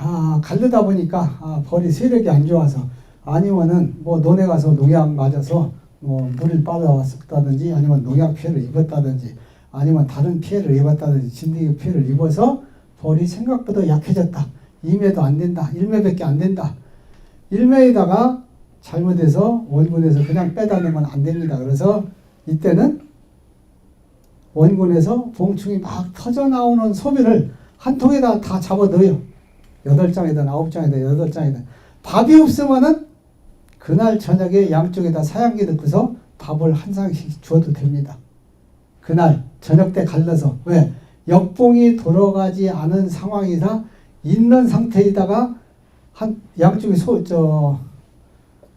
갈르다 보니까 벌이 세력이 안 좋아서 아니면은 뭐 논에 가서 농약 맞아서 뭐 물을 빠져왔다든지 아니면 농약 피해를 입었다든지 아니면 다른 피해를 입었다든지 진드기 피해를 입어서 벌이 생각보다 약해졌다. 2매도 안 된다. 1매밖에 안 된다. 1매에다가 잘못해서 원군에서 그냥 빼다 놓으면 안 됩니다. 그래서 이때는 원군에서 봉충이 막 터져 나오는 소비를 한 통에다 다 잡아 넣어요. 8장이든 9장이든 8장이든. 밥이 없으면은 그날 저녁에 양쪽에다 사양기 넣고서 밥을 한 상씩 주어도 됩니다. 그날 저녁 때 갈라서. 왜? 역봉이 돌아가지 않은 상황이라 있는 상태에다가 한 양쪽에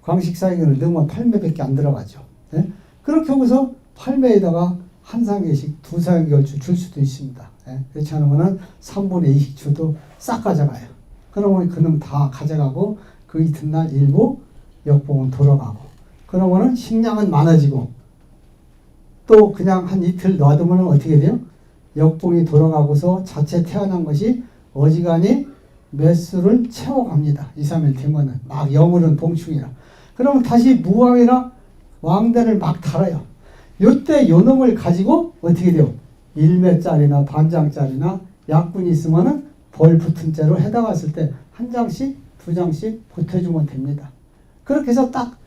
광식 사양기를 넣으면 8매밖에 안 들어가죠. 네? 그렇게 하고서 8매에다가 한 상개씩 2사양기 얼추 줄 수도 있습니다. 예? 그렇지 않으면 3분의 2씩 줘도 싹 가져가요. 그러면 그놈 다 가져가고 그 이튿날 일부 역봉은 돌아가고 그러면 식량은 많아지고 또 그냥 한 이틀 놔두면 어떻게 돼요? 역봉이 돌아가고서 자체 태어난 것이 어지간히 매수를 채워갑니다. 2, 3일 되면은 막 여물은 봉충이라. 그러면 다시 무왕이라 왕대를 막 달아요. 요때 요놈을 가지고 어떻게 돼요? 1매짜리나 반장짜리나 약분이 있으면은 벌 붙은 채로 해당했을 때 한 장씩, 2장씩 보태주면 됩니다. 그렇게 해서 딱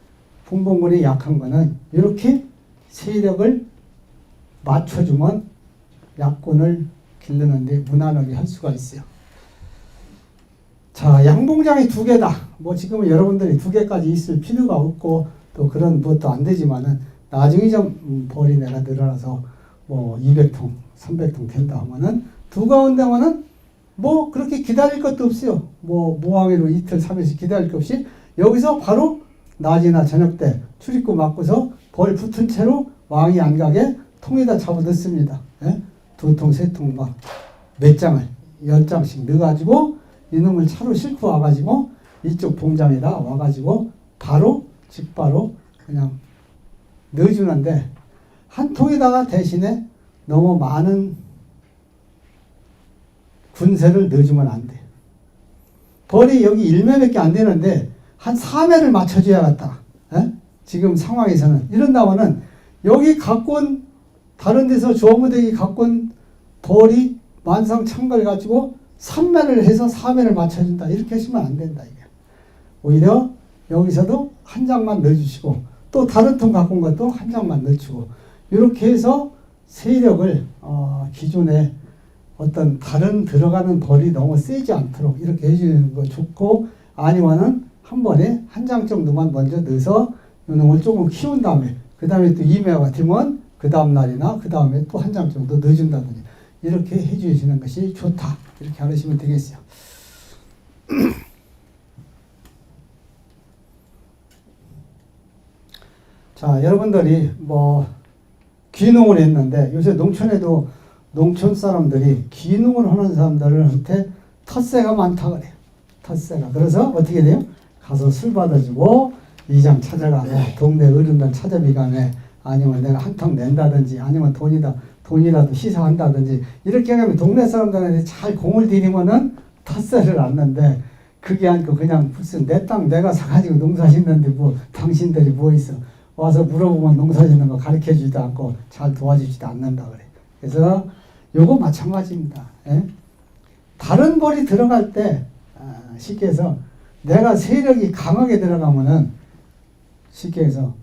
분봉군이 약한 거는 이렇게 세력을 맞춰주면 약군을 기르는데 무난하게 할 수가 있어요. 자, 양봉장이 2개다. 뭐 지금은 여러분들이 2개까지 있을 필요가 없고 또 그런 것도 안 되지만은 나중에 좀 벌이 내가 늘어나서 뭐 200통, 300통 된다 하면은 두 가운데면은 뭐 그렇게 기다릴 것도 없어요. 뭐 무항이로 이틀, 3일씩 기다릴 것 없이 여기서 바로 낮이나 저녁 때 출입구 막고서 벌 붙은 채로 왕이 안 가게 통에다 잡아 넣습니다. 예? 2통, 3통 막 몇 장을 10장씩 넣어가지고 이놈을 차로 싣고 와가지고 이쪽 봉장에다 와가지고 바로 직바로 그냥 넣어주는데 한 통에다가 대신에 너무 많은 군세를 넣어주면 안 돼. 벌이 여기 1매밖에 안 되는데 한 4매를 맞춰줘야겠다. 에? 지금 상황에서는. 이런다면은 여기 갖고 온 다른 데서 조무대기 갖고 온 벌이 만상창걸 가지고 3매를 해서 4매를 맞춰준다. 이렇게 하시면 안 된다. 이게. 오히려 여기서도 한 장만 넣어주시고 또 다른 통 갖고 온 것도 한 장만 넣어주고 이렇게 해서 세력을 기존에 어떤 다른 들어가는 벌이 너무 세지 않도록 이렇게 해주는 거 좋고, 아니면은 한 번에 한 장 정도만 먼저 넣어서 요놈을 조금 키운 다음에 그 다음에 또 2매가 되면 그 다음 날이나 그 다음에 또 한 장 정도 넣어준다든지 이렇게 해주시는 것이 좋다. 이렇게 하시면 되겠어요. 자, 여러분들이 뭐 귀농을 했는데 요새 농촌에도 농촌 사람들이 귀농을 하는 사람들한테 텃세가 많다 그래요. 텃세가. 그래서 어떻게 돼요? 가서 술 받아주고 이장 찾아가네, 동네 어른들 찾아비가네, 아니면 내가 한턱 낸다든지, 아니면 돈이라도 시사한다든지 이렇게 하면 동네 사람들한테 잘 공을 들이면은 텃세를 않는데, 그게 아니고 그냥 무슨 내 땅 내가 사가지고 농사 짓는데 뭐 당신들이 뭐 있어 와서 물어보면 농사 짓는 거 가르쳐주지도 않고 잘 도와주지도 않는다 그래. 그래서 요거 마찬가지입니다. 예? 다른 벌이 들어갈 때 쉽게 해서 내가 세력이 강하게 들어가면은 쉽게 해서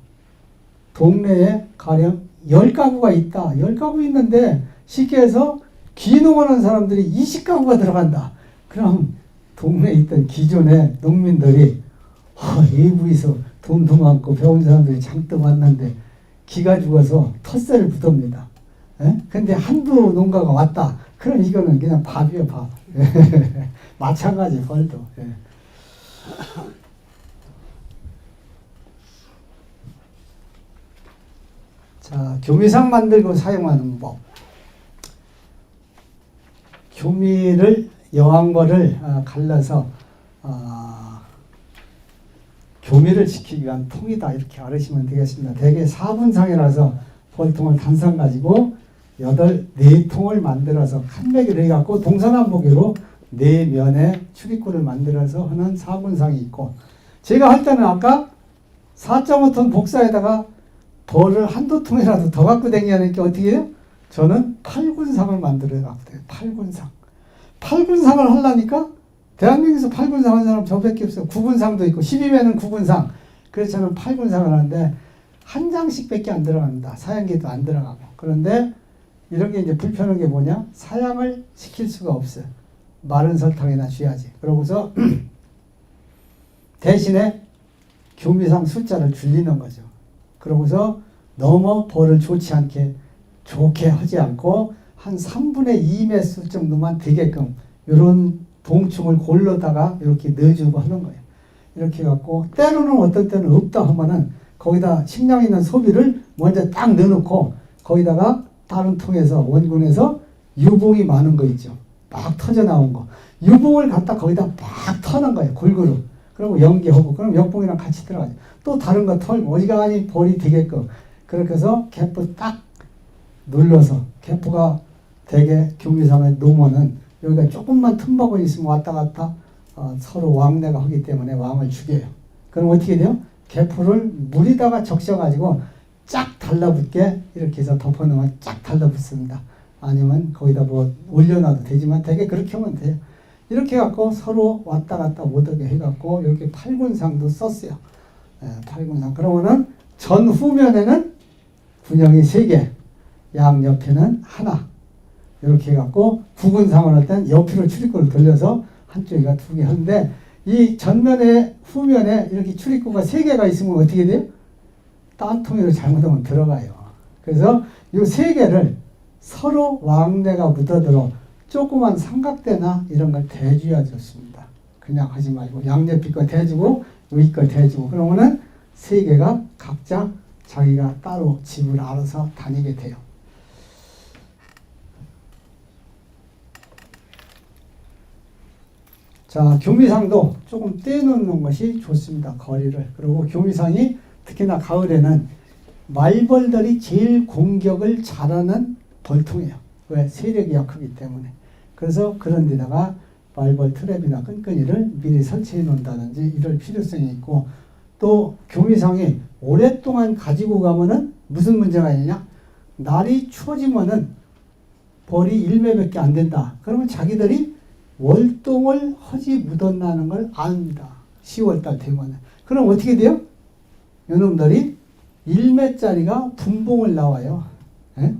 동네에 가령 10가구가 있다. 10가구 있는데 쉽게 해서 귀농하는 사람들이 20가구가 들어간다. 그럼 동네에 있던 기존의 농민들이 외부에서 돈도 많고 배운 사람들이 잔뜩 왔는데 기가 죽어서 텃세를 부릅니다. 근데 한두 농가가 왔다. 그럼 이거는 그냥 밥이에요, 밥. 마찬가지 벌도. 예. 자, 교미상 만들고 사용하는 법. 교미를 여왕벌을 갈라서 교미를 지키기 위한 통이다. 이렇게 알으시면 되겠습니다. 대개 4분상이라서 벌통을 단상 가지고 4통을 만들어서 칸매기를 해갖고 동서남북으로 4면에 출입구를 만들어서 하는 4분상이 있고, 제가 할 때는 아까 4.5톤 복사에다가 벌을 한두 통이라도 더 갖고 다니니까 어떻게 해요? 저는 8군상을 만들어 갖고 돼요. 8군상. 8군상을 하려니까 대한민국에서 8군상 하는 사람 저밖에 없어요. 9군상도 있고 12매는 9군상. 그래서 저는 8군상을 하는데 한 장씩밖에 안 들어갑니다. 사양기도 안 들어가고. 그런데 이런 게 이제 불편한 게 뭐냐? 사양을 시킬 수가 없어요. 마른 설탕이나 줘야지. 그러고서 대신에 교미상 숫자를 줄이는 거죠. 그러고서 너무 벌을 좋지 않게 좋게 하지 않고 한 3분의 2매 수 정도만 되게끔 이런 봉충을 골라다가 이렇게 넣어주고 하는 거예요. 이렇게 해갖고 때로는 어떤 때는 없다 하면은 거기다 식량 있는 소비를 먼저 딱 넣어놓고 거기다가 다른 통에서 원군에서 유봉이 많은 거 있죠. 막 터져 나온 거. 유봉을 갖다 거기다 막 터는 거예요. 골고루. 그리고 연기하고 그럼 역봉이랑 같이 들어가죠. 또 다른 거 털고 어지간히 벌이 되게끔 그렇게 해서 개포 딱 눌러서 개포가 대개 교미상에 놓으면은 여기가 조금만 틈바구니 있으면 왔다 갔다 서로 왕래가 하기 때문에 왕을 죽여요. 그럼 어떻게 돼요? 개포를 물에다가 적셔가지고 쫙 달라붙게 이렇게 해서 덮어놓으면 쫙 달라붙습니다. 아니면 거기다 뭐 올려놔도 되지만 되게 그렇게 하면 돼요. 이렇게 해갖고 서로 왔다 갔다 못하게 해갖고 이렇게 8군상도 썼어요. 8군상. 그러면은 전후면에는 군형이 3개, 양옆에는 하나. 이렇게 해갖고 9군상을 할 때는 옆으로 출입구를 돌려서 한쪽이가 2개 하는데, 이 전면에 후면에 이렇게 출입구가 3개가 있으면 어떻게 돼요? 딴통으로 잘못하면 들어가요. 그래서 이 3개를 서로 왕래가 묻어들어 조그만 삼각대나 이런 걸 대줘야 좋습니다. 그냥 하지 말고 양옆이 거 대주고 위 거 대주고 그러면은 3개가 각자 자기가 따로 집을 알아서 다니게 돼요. 자, 교미상도 조금 떼놓는 것이 좋습니다. 거리를. 그리고 교미상이 특히나 가을에는 말벌들이 제일 공격을 잘하는 벌통이에요. 왜? 세력이 약하기 때문에. 그래서 그런 데다가 말벌 트랩이나 끈끈이를 미리 설치해 놓는다든지 이럴 필요성이 있고, 또 교미상이 오랫동안 가지고 가면은 무슨 문제가 있냐? 날이 추워지면은 벌이 일매밖에 안 된다. 그러면 자기들이 월동을 허지 묻었다는 걸 압니다. 10월달 되면은. 그럼 어떻게 돼요? 이놈들이 일매짜리가 분봉을 나와요. 에?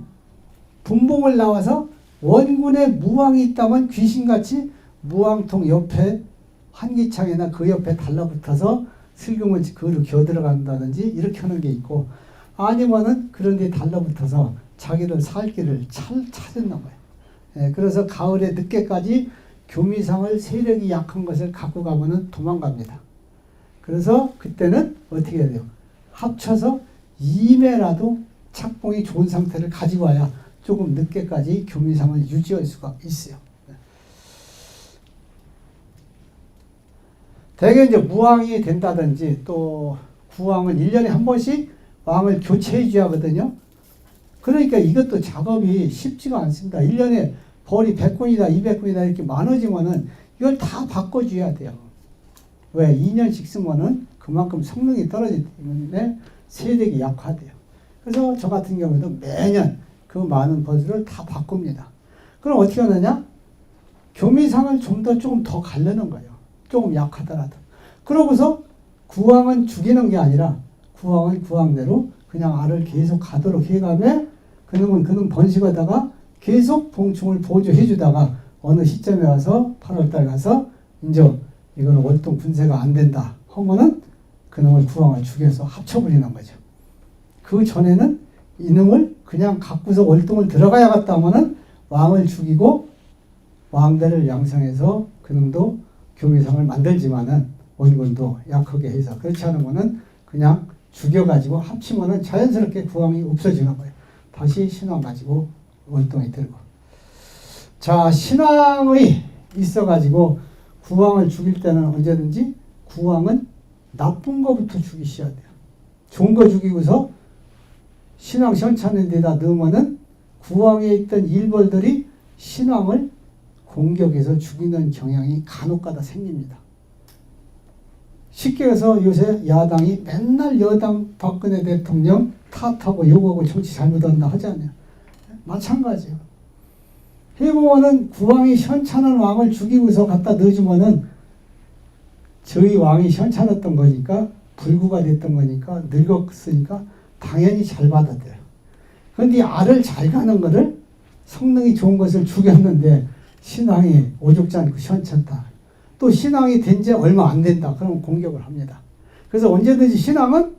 분봉을 나와서 원군에 무왕이 있다면 귀신같이 무왕통 옆에 한기창이나 그 옆에 달라붙어서 슬금을 그로 겨들어간다든지 이렇게 하는 게 있고, 아니면은 그런 데 달라붙어서 자기들 살 길을 찾는 거예요. 예, 그래서 가을에 늦게까지 교미상을 세력이 약한 것을 갖고 가면은 도망갑니다. 그래서 그때는 어떻게 해야 돼요? 합쳐서 2매라도 착봉이 좋은 상태를 가지고 와야 조금 늦게까지 교미상을 유지할 수가 있어요. 대개 이제 무왕이 된다든지 또 구왕은 1년에 한 번씩 왕을 교체해 줘야 하거든요. 그러니까 이것도 작업이 쉽지가 않습니다. 1년에 벌이 100군이다 200군이다 이렇게 많아지면은 이걸 다 바꿔줘야 돼요. 왜? 2년씩 쓰면은 그만큼 성능이 떨어지기 때문에 세력이 약화돼요. 그래서 저 같은 경우도 매년 그 많은 벌들을 다 바꿉니다. 그럼 어떻게 하느냐? 교미상을 조금 더 가르는 거예요. 조금 약하더라도. 그러고서 구왕은 죽이는 게 아니라 구왕은 구왕대로 그냥 알을 계속 가도록 해가며 그놈은 그놈 번식하다가 계속 봉충을 보조해 주다가 어느 시점에 와서 8월달 가서 이제 이거는 월동 분쇄가 안 된다 하면은 그놈을 구왕을 죽여서 합쳐버리는 거죠. 그 전에는 이놈을 그냥 갖고서 월동을 들어가야겠다 하면은 왕을 죽이고 왕대를 양성해서 그놈도 교미상을 만들지만은 원군도 약하게 해서, 그렇지 않으면은 그냥 죽여가지고 합치면은 자연스럽게 구왕이 없어지는 거예요. 다시 신왕 가지고 월동이 들고. 자, 신왕이 있어가지고 구왕을 죽일 때는 언제든지 구왕은 나쁜 거부터 죽이셔야 돼요. 좋은 거 죽이고서 신왕 현찬의 데다 넣으면은 구왕에 있던 일벌들이 신왕을 공격해서 죽이는 경향이 간혹가다 생깁니다. 쉽게 해서 요새 야당이 맨날 여당 박근혜 대통령 탓하고 욕하고 정치 잘못한다 하잖아요. 마찬가지예요. 해보면은 구왕이 현찬한 왕을 죽이고서 갖다 넣어주면은 저희 왕이 현찬했던 거니까 불구가 됐던 거니까 늙었으니까 당연히 잘 받아들여요. 그런데 알을 잘 가는 거를 성능이 좋은 것을 죽였는데 신왕이 오죽지 않고 현쳤다. 또 신왕이 된 지 얼마 안 된다. 그럼 공격을 합니다. 그래서 언제든지 신왕은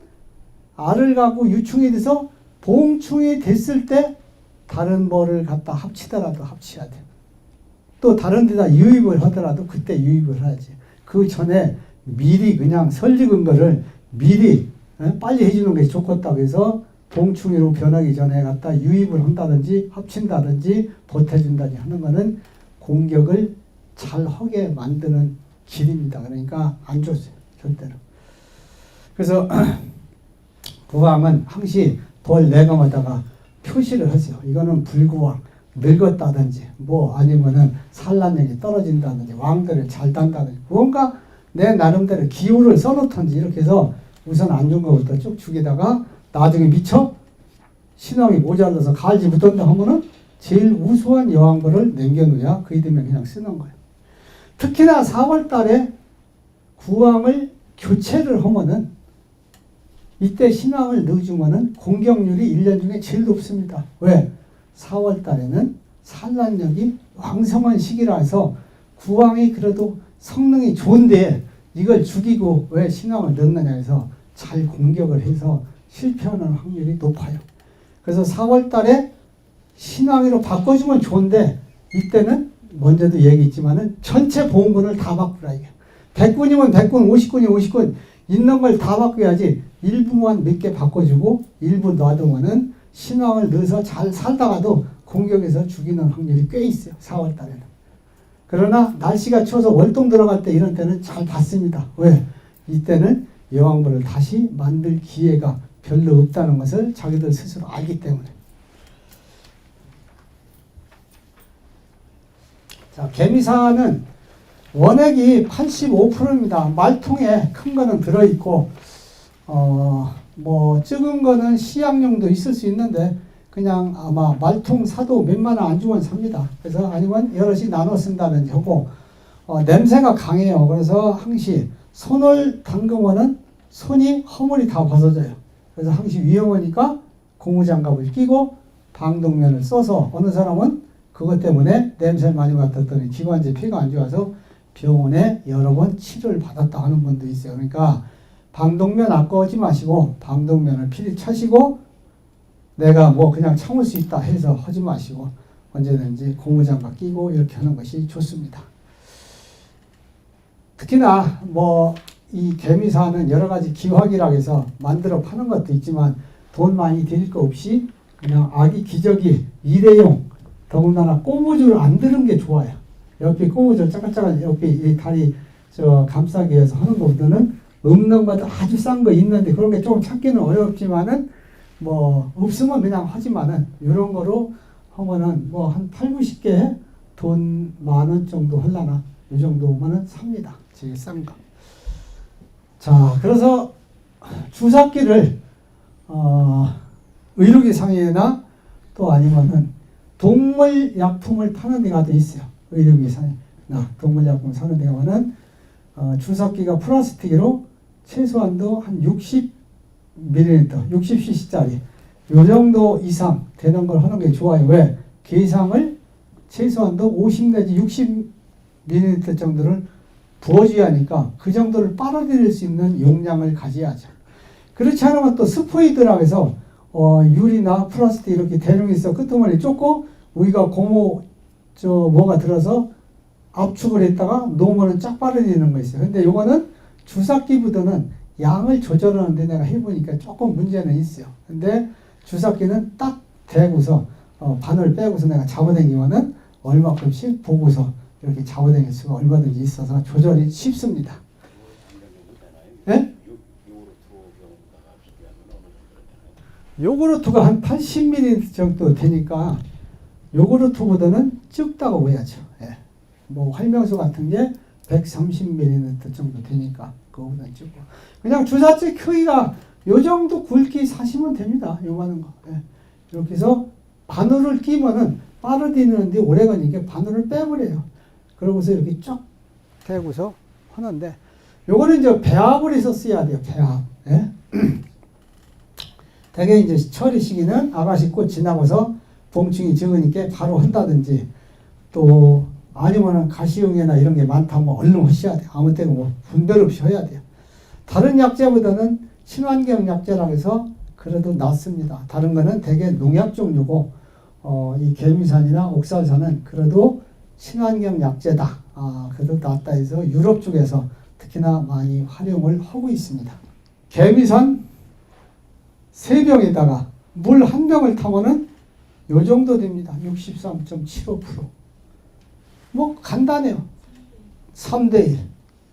알을 갖고 유충이 돼서 봉충이 됐을 때 다른 벌을 갖다 합치더라도 합쳐야 돼. 또 다른 데다 유입을 하더라도 그때 유입을 하지. 그 전에 미리 그냥 설익은 거를 미리 빨리 해주는 것이 좋겠다고 해서 봉충이로 변하기 전에 갖다 유입을 한다든지 합친다든지 보태준다든지 하는 거는 공격을 잘 하게 만드는 길입니다. 그러니까 안 좋습니다. 절대로. 그래서 구왕은 항시 벌 내감하다가 표시를 하세요. 이거는 불구왕, 늙었다든지 뭐 아니면은 산란력이 떨어진다든지 왕들을 잘 단다든지 뭔가 내 나름대로 기호를 써놓던지 이렇게 해서 우선 안 좋은 것부터 쭉 죽이다가 나중에 미쳐 신왕이 모자라서 갈지 못한다 하면은 제일 우수한 여왕벌을 남겨놓아야 그 이름에 그냥 쓰는 거예요. 특히나 4월 달에 구왕을 교체를 하면은 이때 신왕을 넣어주면은 공격률이 1년 중에 제일 높습니다. 왜? 4월 달에는 산란력이 왕성한 시기라서 구왕이 그래도 성능이 좋은데 이걸 죽이고 왜 신왕을 넣느냐 해서 잘 공격을 해서 실패하는 확률이 높아요. 그래서 4월 달에 신왕으로 바꿔주면 좋은데 이때는 먼저도 얘기했지만은 전체 보험군을 다 바꾸라 이게. 100군이면 100군, 50군이면 50군 있는 걸 다 바꿔야지 일부만 몇 개 바꿔주고 일부 놔두면은 신왕을 넣어서 잘 살다가도 공격해서 죽이는 확률이 꽤 있어요. 4월 달에는. 그러나 날씨가 추워서 월동 들어갈 때 이런 때는 잘 받습니다. 왜? 이때는 여왕벌을 다시 만들 기회가 별로 없다는 것을 자기들 스스로 알기 때문에. 자, 개미사는 원액이 85%입니다. 말통에 큰 거는 들어있고, 뭐, 적은 거는 시약용도 있을 수 있는데, 그냥 아마 말통 사도 몇만 원 안 주면 삽니다. 그래서 아니면 여럿이 나눠 쓴다든지 하고, 냄새가 강해요. 그래서 항시 손을 담그면은 손이 허물이 다 벗어져요. 그래서 항시 위험하니까 고무장갑을 끼고 방독면을 써서 어느 사람은 그것 때문에 냄새를 많이 맡았더니 기관지 피가 안 좋아서 병원에 여러 번 치료를 받았다 하는 분도 있어요. 그러니까 방독면 아까워하지 마시고 방독면을 필히 차시고 내가 뭐 그냥 참을 수 있다 해서 하지 마시고 언제든지 고무장갑 끼고 이렇게 하는 것이 좋습니다. 특히나 뭐 이 개미사는 여러 가지 기화기라 해서 만들어 파는 것도 있지만 돈 많이 들일 거 없이 그냥 아기 기저귀 일회용 더군다나 꼬무줄 안 드는 게 좋아요. 옆에 꼬무줄 짜글짜글 옆에 이 다리 감싸기 위해서 하는 것보다는 없는 것도 아주 싼 거 있는데 그런 게 조금 찾기는 어렵지만은 뭐 없으면 그냥 하지만은 이런 거로 하면은 뭐 한 8, 90개 돈 10,000원 정도 하려나 이 정도면은 삽니다. 제일 싼 거. 자, 그래서 주사기를 의료기상이나 또 아니면은 동물약품을 파는 데가 또 있어요. 의료기상이나 동물약품 사는 데 가면은 주사기가 플라스틱으로 최소한도 한 60ml, 60cc짜리 요 정도 이상 되는 걸 하는 게 좋아요. 왜? 게상을 최소한도 50 내지 60ml 정도를 부어줘야 하니까 그 정도를 빨아들일 수 있는 용량을 가져야죠. 그렇지 않으면 또 스포이드라고 해서 유리나 플라스틱 이렇게 대롱이 있어 끄트머리 쫓고 우리가 고무 뭐가 들어서 압축을 했다가 놓으면 쫙 빨아들이는 거 있어요. 근데 요거는 주사기보다는 양을 조절하는데 내가 해보니까 조금 문제는 있어요. 근데 주사기는 딱 대고서 바늘 빼고서 내가 잡아당기면은 얼마큼씩 보고서 이렇게 잡아당길 수가 얼마든지 있어서 조절이 쉽습니다. 예? 요구르트가 한 80ml 정도 되니까 요구르트보다는 적다고 보야죠. 예. 뭐 활명수 같은 게 130ml 정도 되니까 그거보다 적고 그냥 주사기 크기가 요 정도 굵기 사시면 됩니다. 요만한 거. 예. 이렇게 해서 바늘을 끼면은 빨아들이는데 오래 가니까 바늘을 빼버려요. 그러고서 이렇게 쭉 대고서 하는데 요거는 이제 배합을 해서 써야 돼요. 배합. 예? 대개 이제 처리 시기는 아가씨꽃 지나고서 봉충이 적으니까 바로 한다든지 또 아니면은 가시용이나 이런 게 많다면 얼른 하셔야 돼요. 아무 때나 뭐 분별 없이 해야 돼요. 다른 약재보다는 친환경 약재라고 해서 그래도 낫습니다. 다른 거는 대개 농약 종류고 이 개미산이나 옥살산은 그래도 친환경 약재다. 그래도 낫다 해서 유럽 쪽에서 특히나 많이 활용을 하고 있습니다. 개미산 3병에다가 물 1병을 타면은 요 정도 됩니다. 63.75%. 뭐 간단해요. 3대1.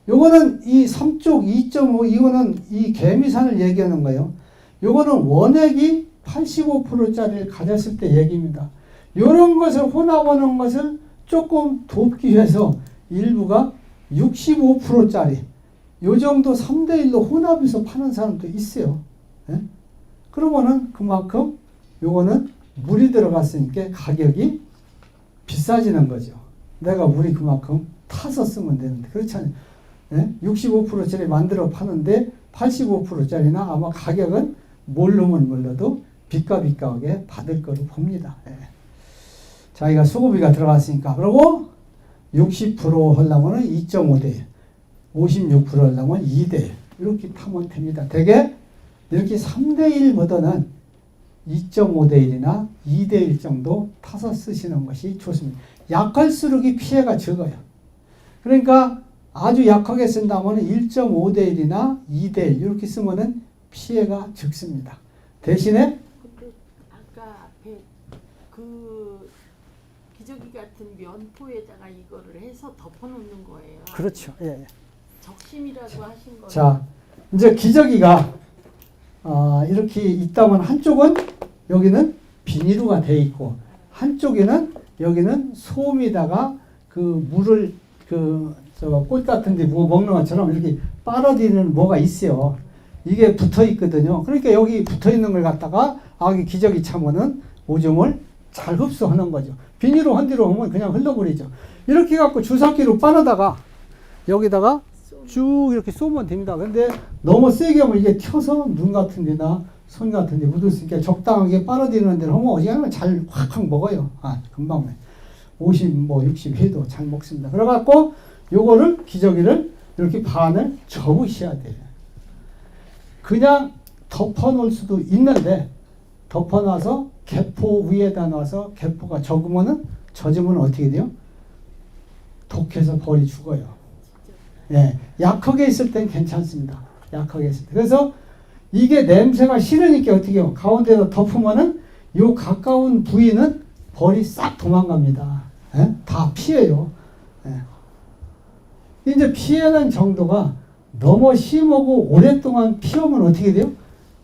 요거는 이 3쪽 2.5 이거는 이 개미산을 얘기하는 거예요. 요거는 원액이 85%짜리를 가졌을 때 얘기입니다. 요런 것을 혼합하는 것을 조금 돕기 위해서 일부가 65%짜리 요 정도 3대1로 혼합해서 파는 사람도 있어요. 예? 그러면은 그만큼 요거는 물이 들어갔으니까 가격이 비싸지는 거죠. 내가 물이 그만큼 타서 쓰면 되는데 그렇지 않아요. 예? 65%짜리 만들어 파는데 85%짜리나 아마 가격은 모르면 몰라도 비값비값하게 받을 거로 봅니다. 예. 자기가 수고비가 들어갔으니까. 그리고 60% 하려면 2.5대1, 56% 하려면 2대1 이렇게 타면 됩니다. 대개 이렇게 3대1보다는 2.5대1이나 2대1 정도 타서 쓰시는 것이 좋습니다. 약할수록 이 피해가 적어요. 그러니까 아주 약하게 쓴다면 1.5대1이나 2대1 이렇게 쓰면은 피해가 적습니다. 대신에 근데 아까 앞에 그 기저귀 같은 면포에다가 이거를 해서 덮어놓는 거예요. 그렇죠. 예. 적심이라고 하신 거. 자, 이제 기저귀가 이렇게 있다면 한쪽은 여기는 비닐로가 돼 있고 한쪽에는 여기는 솜에다가 그 물을 꽃 같은 데 뭐 먹는 것처럼 이렇게 빨아들이는 뭐가 있어요. 이게 붙어 있거든요. 그러니까 여기 붙어 있는 걸 갖다가 아기 기저귀 차면은 오줌을 잘 흡수하는 거죠. 비닐로 한 뒤로 하면 그냥 흘러버리죠. 이렇게 갖고 주사기로 빠르다가 여기다가 쭉 이렇게 쏘면 됩니다. 근데 너무 세게 하면 이게 튀어서 눈 같은 데나 손 같은 데 묻을 수 있게 적당하게 빨아들이는 데를 하면 어지간하면 잘 확확 먹어요. 금방 50, 60 해도 잘 먹습니다. 그래갖고 요거를 기저귀를 이렇게 반을 접으셔야 돼요. 그냥 덮어 놓을 수도 있는데 덮어 놔서 개포 위에다 놔서 개포가 젖으면 어떻게 돼요? 독해서 벌이 죽어요. 예, 약하게 있을 땐 괜찮습니다. 약하게 있을 때. 그래서 이게 냄새가 싫으니까 어떻게 해요? 가운데다 덮으면은 요 가까운 부위는 벌이 싹 도망갑니다. 예? 다 피해요. 예. 이제 피하는 정도가 너무 심하고 오랫동안 피우면 어떻게 돼요?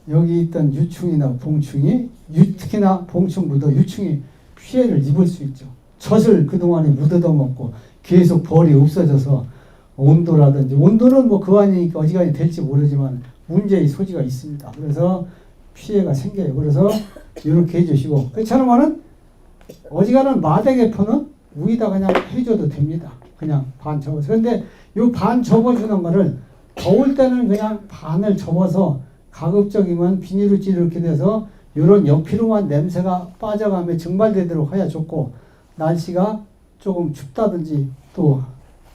여기 있던 유충이나 봉충이 특히나 봉충보다 유충이 피해를 입을 수 있죠. 젖을 그동안에 묻어다 먹고 계속 벌이 없어져서 온도라든지 온도는 뭐 그 아니니까 어지간히 될지 모르지만 문제의 소지가 있습니다. 그래서 피해가 생겨요. 그래서 이렇게 해주시고 그렇지 않으면은 어지간한 마대개포는 위에다 그냥 해줘도 됩니다. 그냥 반 접어서. 근데 이 반 접어주는 거를 더울 때는 그냥 반을 접어서 가급적이면 비닐을지 이렇게 돼서 이런 옆으로만 냄새가 빠져가며 증발되도록 해야 좋고 날씨가 조금 춥다든지 또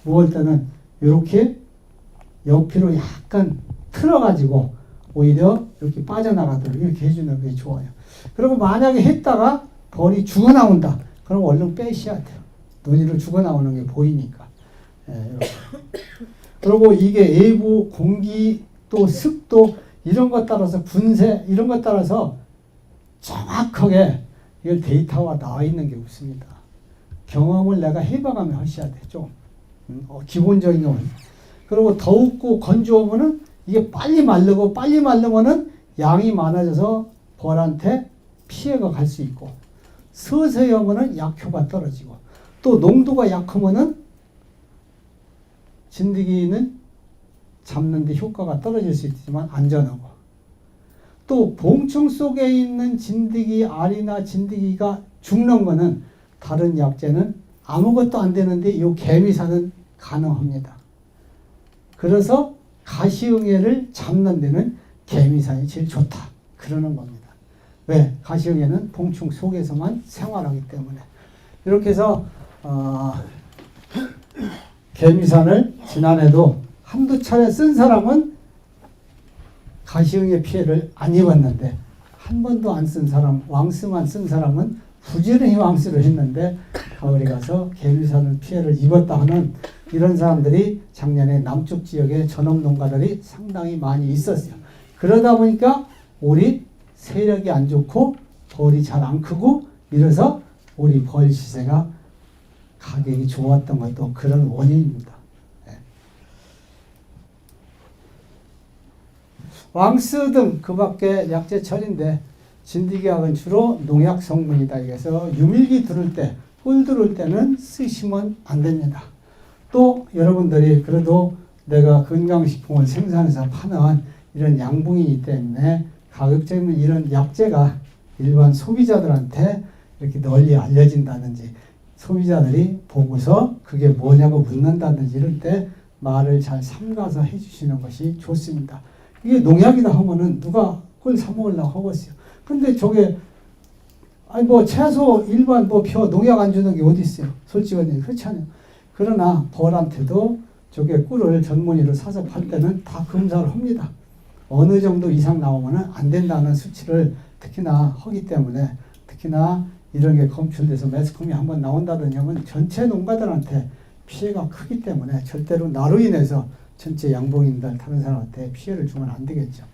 무을 때는 이렇게 옆으로 약간 틀어가지고 오히려 이렇게 빠져나가도록 이렇게 해주는 게 좋아요. 그리고 만약에 했다가 벌이 죽어나온다. 그럼 얼른 빼셔야 돼요. 논이로 죽어나오는 게 보이니까. 예, 이렇게. 그리고 이게 외부 공기 또 습도 이런 것 따라서 분쇄 이런 것 따라서 정확하게 이걸 데이터가 나와 있는 게 없습니다. 경험을 내가 해봐가며 하셔야 돼. 좀 기본적인 경험. 그리고 덥고 건조하면은 이게 빨리 마르면은 양이 많아져서 벌한테 피해가 갈 수 있고 서서히 하면은 약효가 떨어지고 또 농도가 약하면은 진드기는 잡는데 효과가 떨어질 수 있지만 안전하고 또 봉충 속에 있는 진드기 알이나 진드기가 죽는 거는 다른 약재는 아무것도 안 되는데 이 개미사는 가능합니다. 그래서 가시응애를 잡는 데는 개미산이 제일 좋다. 그러는 겁니다. 왜? 가시응애는 봉충 속에서만 생활하기 때문에. 이렇게 해서 개미산을 지난해도 한두 차례 쓴 사람은 가시응애 피해를 안 입었는데 한 번도 안 쓴 사람, 왕스만 쓴 사람은 부지런히 왕스를 했는데 가을에 가서 개미산을 피해를 입었다 하는 이런 사람들이 작년에 남쪽 지역의 전업 농가들이 상당히 많이 있었어요. 그러다 보니까 올이 세력이 안 좋고 벌이 잘 안 크고 이래서 우리 벌 시세가 가격이 좋았던 것도 그런 원인입니다. 네. 왕스 등 그 밖에 약재철인데 진드기약은 주로 농약 성분이다. 그래서 유밀기 들을 때, 꿀 들을 때는 쓰시면 안 됩니다. 또 여러분들이 그래도 내가 건강식품을 생산해서 파는 이런 양봉이기 때문에 가급적이면 이런 약재가 일반 소비자들한테 이렇게 널리 알려진다든지 소비자들이 보고서 그게 뭐냐고 묻는다든지 이럴 때 말을 잘 삼가서 해주시는 것이 좋습니다. 이게 농약이다 하면은 누가 그걸 사먹으려고 하겠어요. 근데 저게 아니 뭐 채소 일반 뭐 표 농약 안 주는 게 어디 있어요? 솔직히 그렇지 않아요. 그러나 벌한테도 저게 꿀을 전문의로 사서 팔 때는 다 검사를 합니다. 어느 정도 이상 나오면 안 된다는 수치를 특히나 하기 때문에 특히나 이런 게 검출돼서 매스컴이 한번 나온다든지 하면 전체 농가들한테 피해가 크기 때문에 절대로 나로 인해서 전체 양봉인들 다른 사람한테 피해를 주면 안 되겠죠.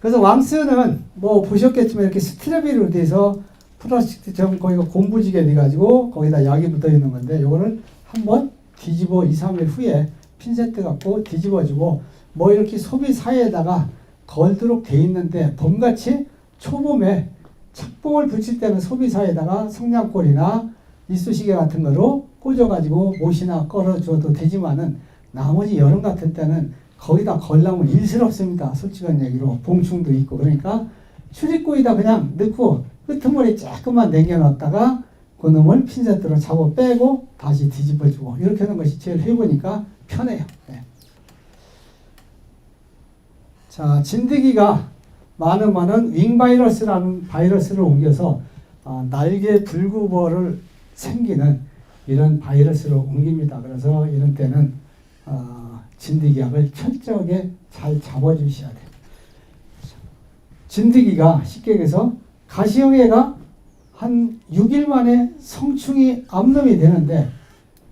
그래서 왕스는 뭐 보셨겠지만 이렇게 스트랩으로 돼서 플라스틱처럼 거기가 곰부지게 돼가지고 거기다 약이 붙어 있는 건데 요거를 한번 뒤집어 2, 3일 후에 핀세트 갖고 뒤집어주고 뭐 이렇게 소비 사이에다가 걸도록 돼 있는데 봄같이 초봄에 착봉을 붙일 때는 소비사에다가 성냥골이나 이쑤시개 같은 거로 꽂아가지고 못이나 걸어줘도 되지만은 나머지 여름 같은 때는 거기다 걸려면 일스럽습니다. 솔직한 얘기로 봉충도 있고 그러니까 출입구에다 그냥 넣고 끄트머리 조금만 남겨놨다가 그놈을 핀셋으로 잡아 빼고 다시 뒤집어주고 이렇게 하는 것이 제일 해보니까 편해요. 네. 자, 진드기가 많으면은 윙바이러스라는 바이러스를 옮겨서 날개 불구벌을 생기는 이런 바이러스를 옮깁니다. 그래서 이런 때는 진드기약을 철저하게 잘 잡아주셔야 돼요. 진드기가 쉽게 얘기해서 가시형애가 한 6일 만에 성충이 암놈이 되는데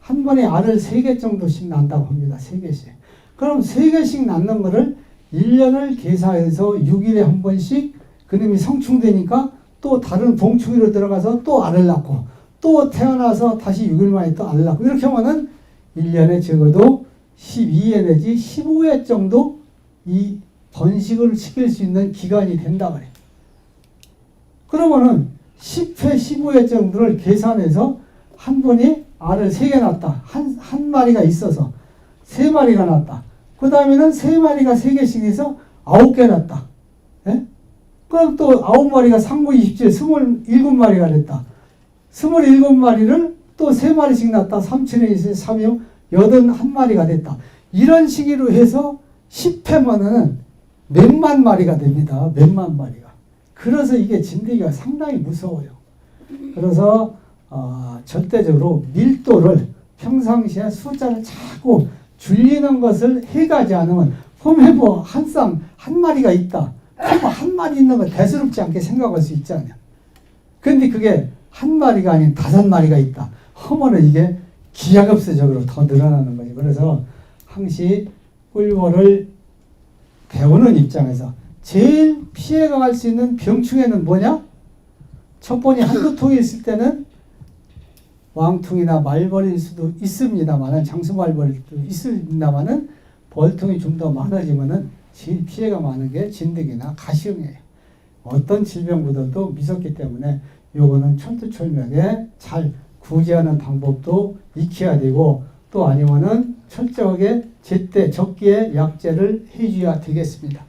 한 번에 알을 3개 정도씩 난다고 합니다. 3개씩. 그럼 3개씩 낳는 거를 1년을 계산해서 6일에 한 번씩 그놈이 성충되니까 또 다른 봉충이로 들어가서 또 알을 낳고 또 태어나서 다시 6일 만에 또 알을 낳고 이렇게 하면은 1년에 적어도 12회 내지 15회 정도 이 번식을 시킬 수 있는 기간이 된다 그래요. 그러면은 10회, 15회 정도를 계산해서 한 번에 알을 3개 낳았다. 한 마리가 있어서 3마리가 낳았다. 그 다음에는 3마리가 3개씩 해서 9개 낳았다. 예? 그럼 또 9마리가 3, 9, 27, 27마리가 됐다. 27마리를 또 3마리씩 낳았다. 3천에 있어요. 3이 81마리가 됐다. 이런 식으로 해서 10회면은 몇만 마리가 됩니다. 몇만 마리가. 그래서 이게 진드기가 상당히 무서워요. 그래서 절대적으로 밀도를 평상시에 숫자를 자꾸 줄이는 것을 해가지 않으면 봄에 뭐 한 쌍 한 마리가 있다. 한 마리 있는 거 대수롭지 않게 생각할 수 있잖아요. 그런데 그게 한 마리가 아닌 5마리가 있다. 하면은 이게 기하급수적으로 더 늘어나는 거예요. 그래서 항시 꿀벌을 배우는 입장에서 제일 피해가 갈 수 있는 병충해는 뭐냐? 첫 번이 한두 통이 있을 때는 왕통이나 말벌일 수도 있습니다만은 장수말벌도 있습니다만은 벌통이 좀 더 많아지면은 제일 피해가 많은 게 진드기나 가시형이에요. 어떤 질병보다도 무섭기 때문에 요거는 철두철미하게 잘 구제하는 방법도 익혀야 되고 또 아니면은 철저하게 제때 적기에 약제를 해줘야 되겠습니다.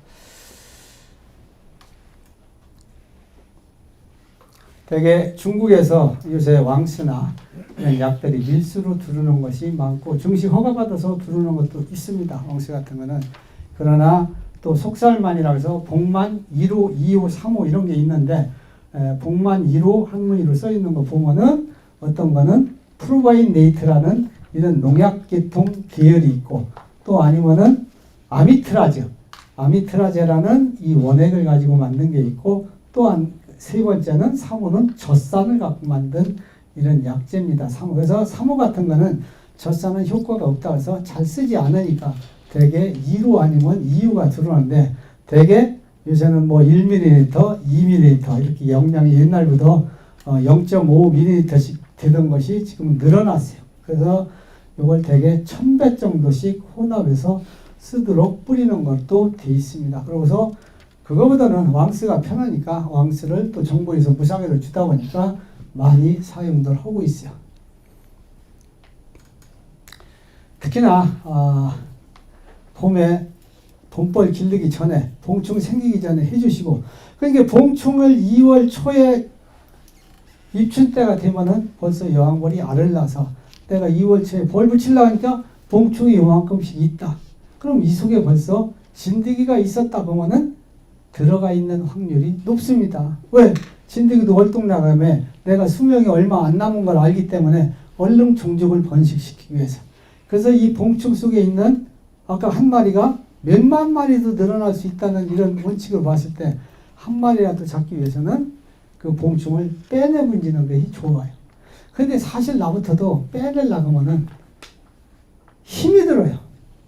대개 중국에서 요새 왕스나 이런 약들이 밀수로 두르는 것이 많고 증시 허가받아서 두르는 것도 있습니다. 왕스 같은 거는. 그러나 또 속살만이라고 해서 복만 1호, 2호, 3호 이런 게 있는데 복만 1호, 한문이로 써 있는 거 보면은 어떤 거는 프로바인네이트라는 이런 농약계통 계열이 있고 또 아니면은 아미트라제라는 이 원액을 가지고 만든 게 있고 또한 세 번째는 사모는 젖산을 갖고 만든 이런 약재입니다. 사모. 그래서 사모 같은 거는 젖산은 효과가 없다고 해서 잘 쓰지 않으니까 대개 2루 아니면 2유가 들어오는데 대개 요새는 뭐 1ml, 2ml 이렇게 용량이 옛날부터 0.5ml씩 되던 것이 지금 늘어났어요. 그래서 이걸 대개 1000배 정도씩 혼합해서 쓰도록 뿌리는 것도 돼 있습니다. 그러고서 그거보다는 왕스가 편하니까 왕스를 또 정부에서 무상으로 주다 보니까 많이 사용들 하고 있어요. 특히나 봄에 봄벌 기르기 전에 봉충 생기기 전에 해주시고 그러니까 봉충을 2월 초에 입춘 때가 되면은 벌써 여왕벌이 알을 낳아서 내가 2월 초에 벌 붙이려고 하니까 봉충이 요만큼씩 있다. 그럼 이 속에 벌써 진드기가 있었다 보면은 들어가 있는 확률이 높습니다. 왜? 진드기도 월동나감에 내가 수명이 얼마 안 남은 걸 알기 때문에 얼른 종족을 번식시키기 위해서. 그래서 이 봉충 속에 있는 아까 한 마리가 몇만 마리도 늘어날 수 있다는 이런 원칙을 봤을 때 한 마리라도 잡기 위해서는 그 봉충을 빼내분지는 것이 좋아요. 근데 사실 나부터도 빼내려고 하면은 힘이 들어요.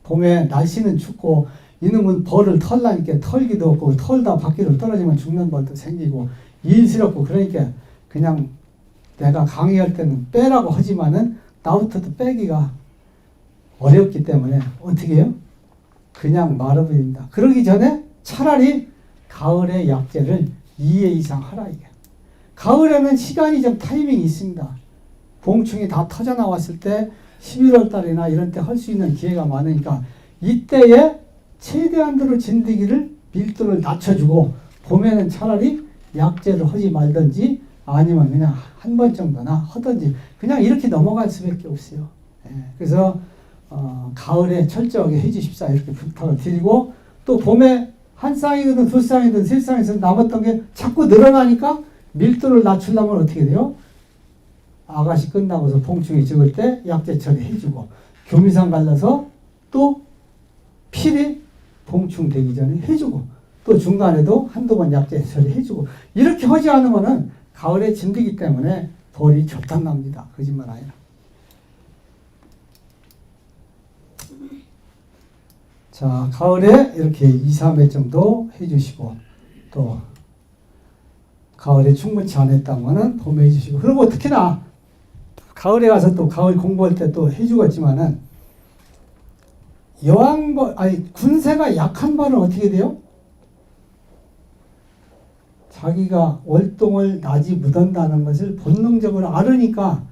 봄에 날씨는 춥고 이놈은 벌을 털라니까 털기도 없고 털다 밖으로 떨어지면 죽는 벌도 생기고 일스럽고 그러니까 그냥 내가 강의할 때는 빼라고 하지만은 나부터도 빼기가 어렵기 때문에 어떻게 해요? 그냥 말아버립니다. 그러기 전에 차라리 가을에 약재를 2회 이상 하라 이게. 가을에는 시간이 좀 타이밍이 있습니다. 봉충이 다 터져 나왔을 때 11월 달이나 이런 때 할 수 있는 기회가 많으니까 이때에 최대한도로 진드기를 밀도를 낮춰주고 봄에는 차라리 약재를 하지 말든지 아니면 그냥 한 번 정도나 하든지 그냥 이렇게 넘어갈 수밖에 없어요. 예, 그래서 가을에 철저하게 해주십사 이렇게 부탁을 드리고 또 봄에 한 쌍이든 두 쌍이든 세 쌍에서 남았던 게 자꾸 늘어나니까 밀도를 낮추려면 어떻게 돼요? 아가씨 끝나고서 봉충이 적을 때 약재 처리해주고 교미상 갈라서 또 필히 봉충 되기 전에 해주고 또 중간에도 한두 번 약재 처리해주고 이렇게 하지 않으면은 가을에 진드기 때문에 벌이 절단납니다. 거짓말 아니라. 자, 가을에 이렇게 2, 3회 정도 해주시고 또 가을에 충분치 않았다면은 봄에 해주시고 그리고 특히나 가을에 가서 또 가을 공부할 때 또 해주겠지만은 군세가 약한 벌은 어떻게 돼요? 자기가 월동을 낮이 묻은다는 것을 본능적으로 알으니까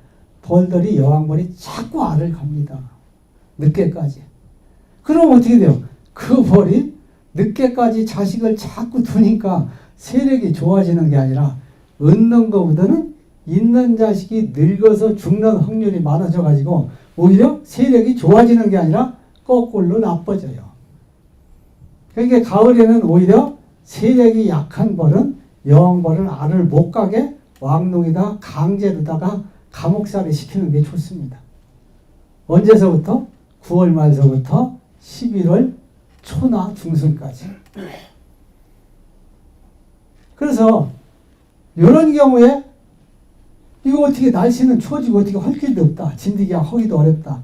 벌들이 여왕벌이 자꾸 알을 갑니다. 늦게까지. 그럼 어떻게 돼요? 그 벌이 늦게까지 자식을 자꾸 두니까 세력이 좋아지는 게 아니라 얻는 것보다는 있는 자식이 늙어서 죽는 확률이 많아져 가지고 오히려 세력이 좋아지는 게 아니라 거꾸로 나빠져요. 그러니까 가을에는 오히려 세력이 약한 벌은 여왕벌은 알을 못 가게 왕농에다 강제로다가 감옥살이 시키는 게 좋습니다. 언제서부터? 9월 말서부터 11월 초나 중순까지. 그래서 이런 경우에 이거 어떻게 날씨는 추워지고 어떻게 할 길도 없다. 진드기야 하기도 어렵다.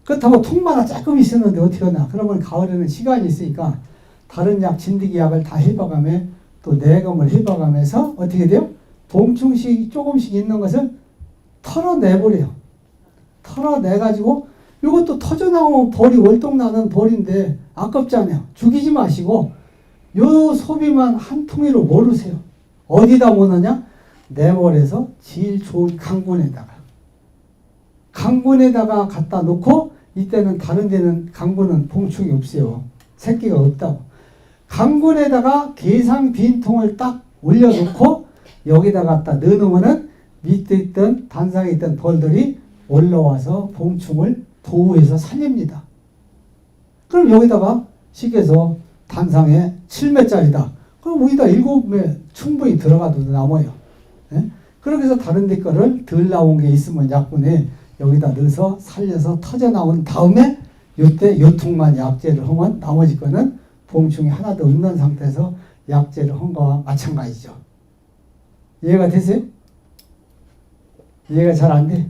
그렇다고 통마다 조금 있었는데 어떻게 하나. 그러면 가을에는 시간이 있으니까 다른 약 진드기 약을 다 해봐가며 또 내검을 해봐가면서 어떻게 돼요? 봉충씩 조금씩 있는 것을 털어내버려요. 털어내가지고 이것도 터져나오면 벌이 월동나는 벌인데 아깝잖아요. 죽이지 마시고 요 소비만 한 통이로 모르세요. 어디다 모으느냐? 내몰에서 제일 좋은 강군에다가 갖다 놓고 이때는 다른 데는 강군은 봉충이 없어요. 새끼가 없다고. 강군에다가 계상 빈통을 딱 올려놓고 여기다 갖다 넣어놓으면은 밑에 있던 단상에 있던 벌들이 올라와서 봉충을 보호해서 살립니다. 그럼 여기다가 식에서 단상에 7매짜리다. 그럼 여기다 7매 충분히 들어가도 남아요. 예? 그렇게 해서 다른 데 거를 덜 나온 게 있으면 약분에 여기다 넣어서 살려서 터져 나온 다음에 요때 요 통만 약재를 하면 나머지 거는 봉충이 하나도 없는 상태에서 약재를 한 거와 마찬가지죠. 이해가 되세요? 이해가 잘 안 돼?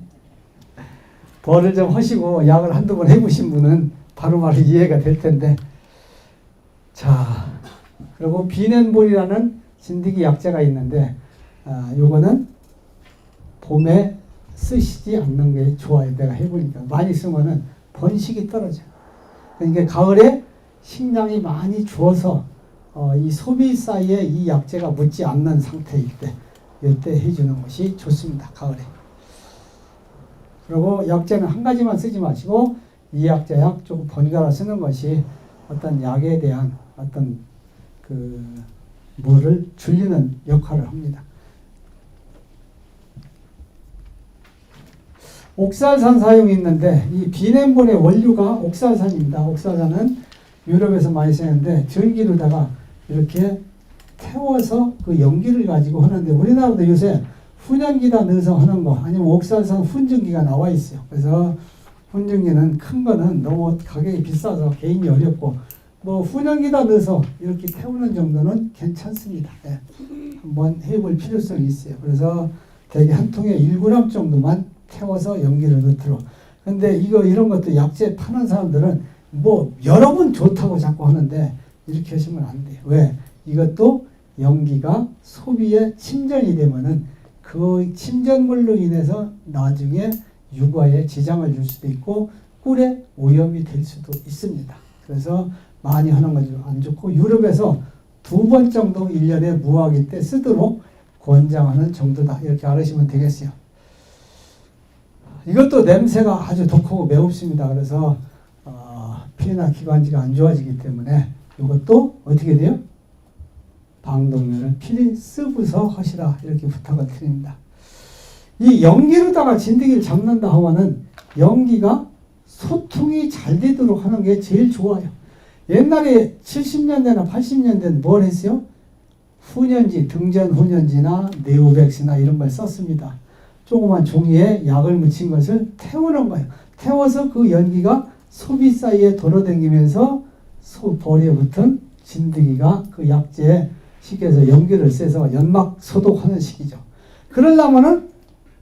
벌을 좀 하시고 약을 한두 번 해보신 분은 바로바로 이해가 될 텐데. 자, 그리고 비넨볼이라는 진드기 약재가 있는데 요거는 봄에 쓰시지 않는 게 좋아요. 내가 해보니까 많이 쓰면은 번식이 떨어져요. 그러니까 가을에 식량이 많이 주어서 이 소비 사이에 이 약재가 묻지 않는 상태일 때 이때 해주는 것이 좋습니다. 가을에. 그리고 약재는 한 가지만 쓰지 마시고 이 약재 약 조금 번갈아 쓰는 것이 어떤 약에 대한 어떤 그 뭐를 줄이는 역할을 합니다. 옥살산 사용이 있는데 이 비넨볼의 원료가 옥살산입니다. 옥살산은 유럽에서 많이 쓰는데 전기로다가 이렇게 태워서 그 연기를 가지고 하는데 우리나라도 요새 훈연기다 넣어서 하는 거 아니면 옥살산 훈증기가 나와 있어요. 그래서 훈증기는 큰 거는 너무 가격이 비싸서 개인이 어렵고 뭐 훈연기다 넣어서 이렇게 태우는 정도는 괜찮습니다. 네. 한번 해볼 필요성이 있어요. 그래서 대개 한 통에 1g 정도만 태워서 연기를 넣도록. 근데 이런 것도 약재 파는 사람들은 뭐 여러 번 좋다고 자꾸 하는데 이렇게 하시면 안 돼요. 왜? 이것도 연기가 소비에 침전이 되면은 그 침전물로 인해서 나중에 육아에 지장을 줄 수도 있고 꿀에 오염이 될 수도 있습니다. 그래서 많이 하는 거죠. 안 좋고 유럽에서 2번 정도 1년에 무화기 때 쓰도록 권장하는 정도다. 이렇게 알으시면 되겠어요. 이것도 냄새가 아주 독하고 매웁습니다. 그래서 피나 기관지가 안 좋아지기 때문에 이것도 어떻게 돼요? 방독면을 필히 쓰고서 하시라 이렇게 부탁을 드립니다. 이 연기로다가 진드기를 잡는다 하면은 연기가 소통이 잘 되도록 하는 게 제일 좋아요. 옛날에 70년대나 80년대는 뭘 했어요? 훈연지, 등전 훈연지나 네오백스나 이런 걸 썼습니다. 조그만 종이에 약을 묻힌 것을 태우는 거예요. 태워서 그 연기가 소비 사이에 돌아다니면서 볼에 붙은 진드기가 그 약재에 식혀서 연기를 쐬서 연막 소독하는 식이죠. 그러려면은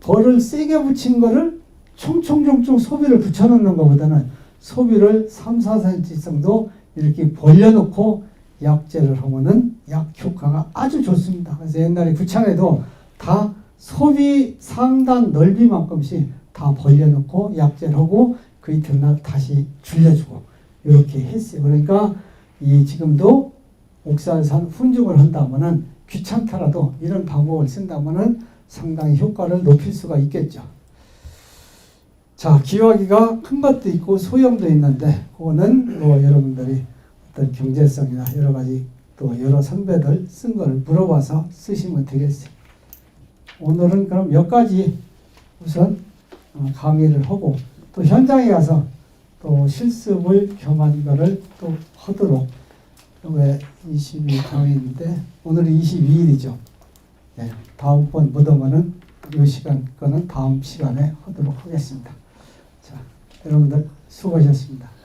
벌을 세게 붙인 거를 총총총총 소비를 붙여놓는 것보다는 소비를 3, 4cm 정도 이렇게 벌려놓고 약재를 하면은 약 효과가 아주 좋습니다. 그래서 옛날에 구창에도 다 소비 상단 넓이만큼씩 다 벌려놓고 약재를 하고 그 이튿날 다시 줄여주고 이렇게 했어요. 그러니까 이 지금도 옥산산 훈증을 한다면은 귀찮더라도 이런 방법을 쓴다면은 상당히 효과를 높일 수가 있겠죠. 자, 기화기가 큰 것도 있고 소형도 있는데 그거는 뭐 여러분들이 어떤 경제성이나 여러 가지 또 여러 선배들 쓴 거를 물어봐서 쓰시면 되겠어요. 오늘은 그럼 몇 가지 우선 강의를 하고 또 현장에 가서 또 실습을 겸한 거를 또 하도록 왜 22일 강의인데 오늘은 22일이죠. 네, 다음번 못 오면은 이 시간 거는 다음 시간에 하도록 하겠습니다. 자, 여러분들 수고하셨습니다.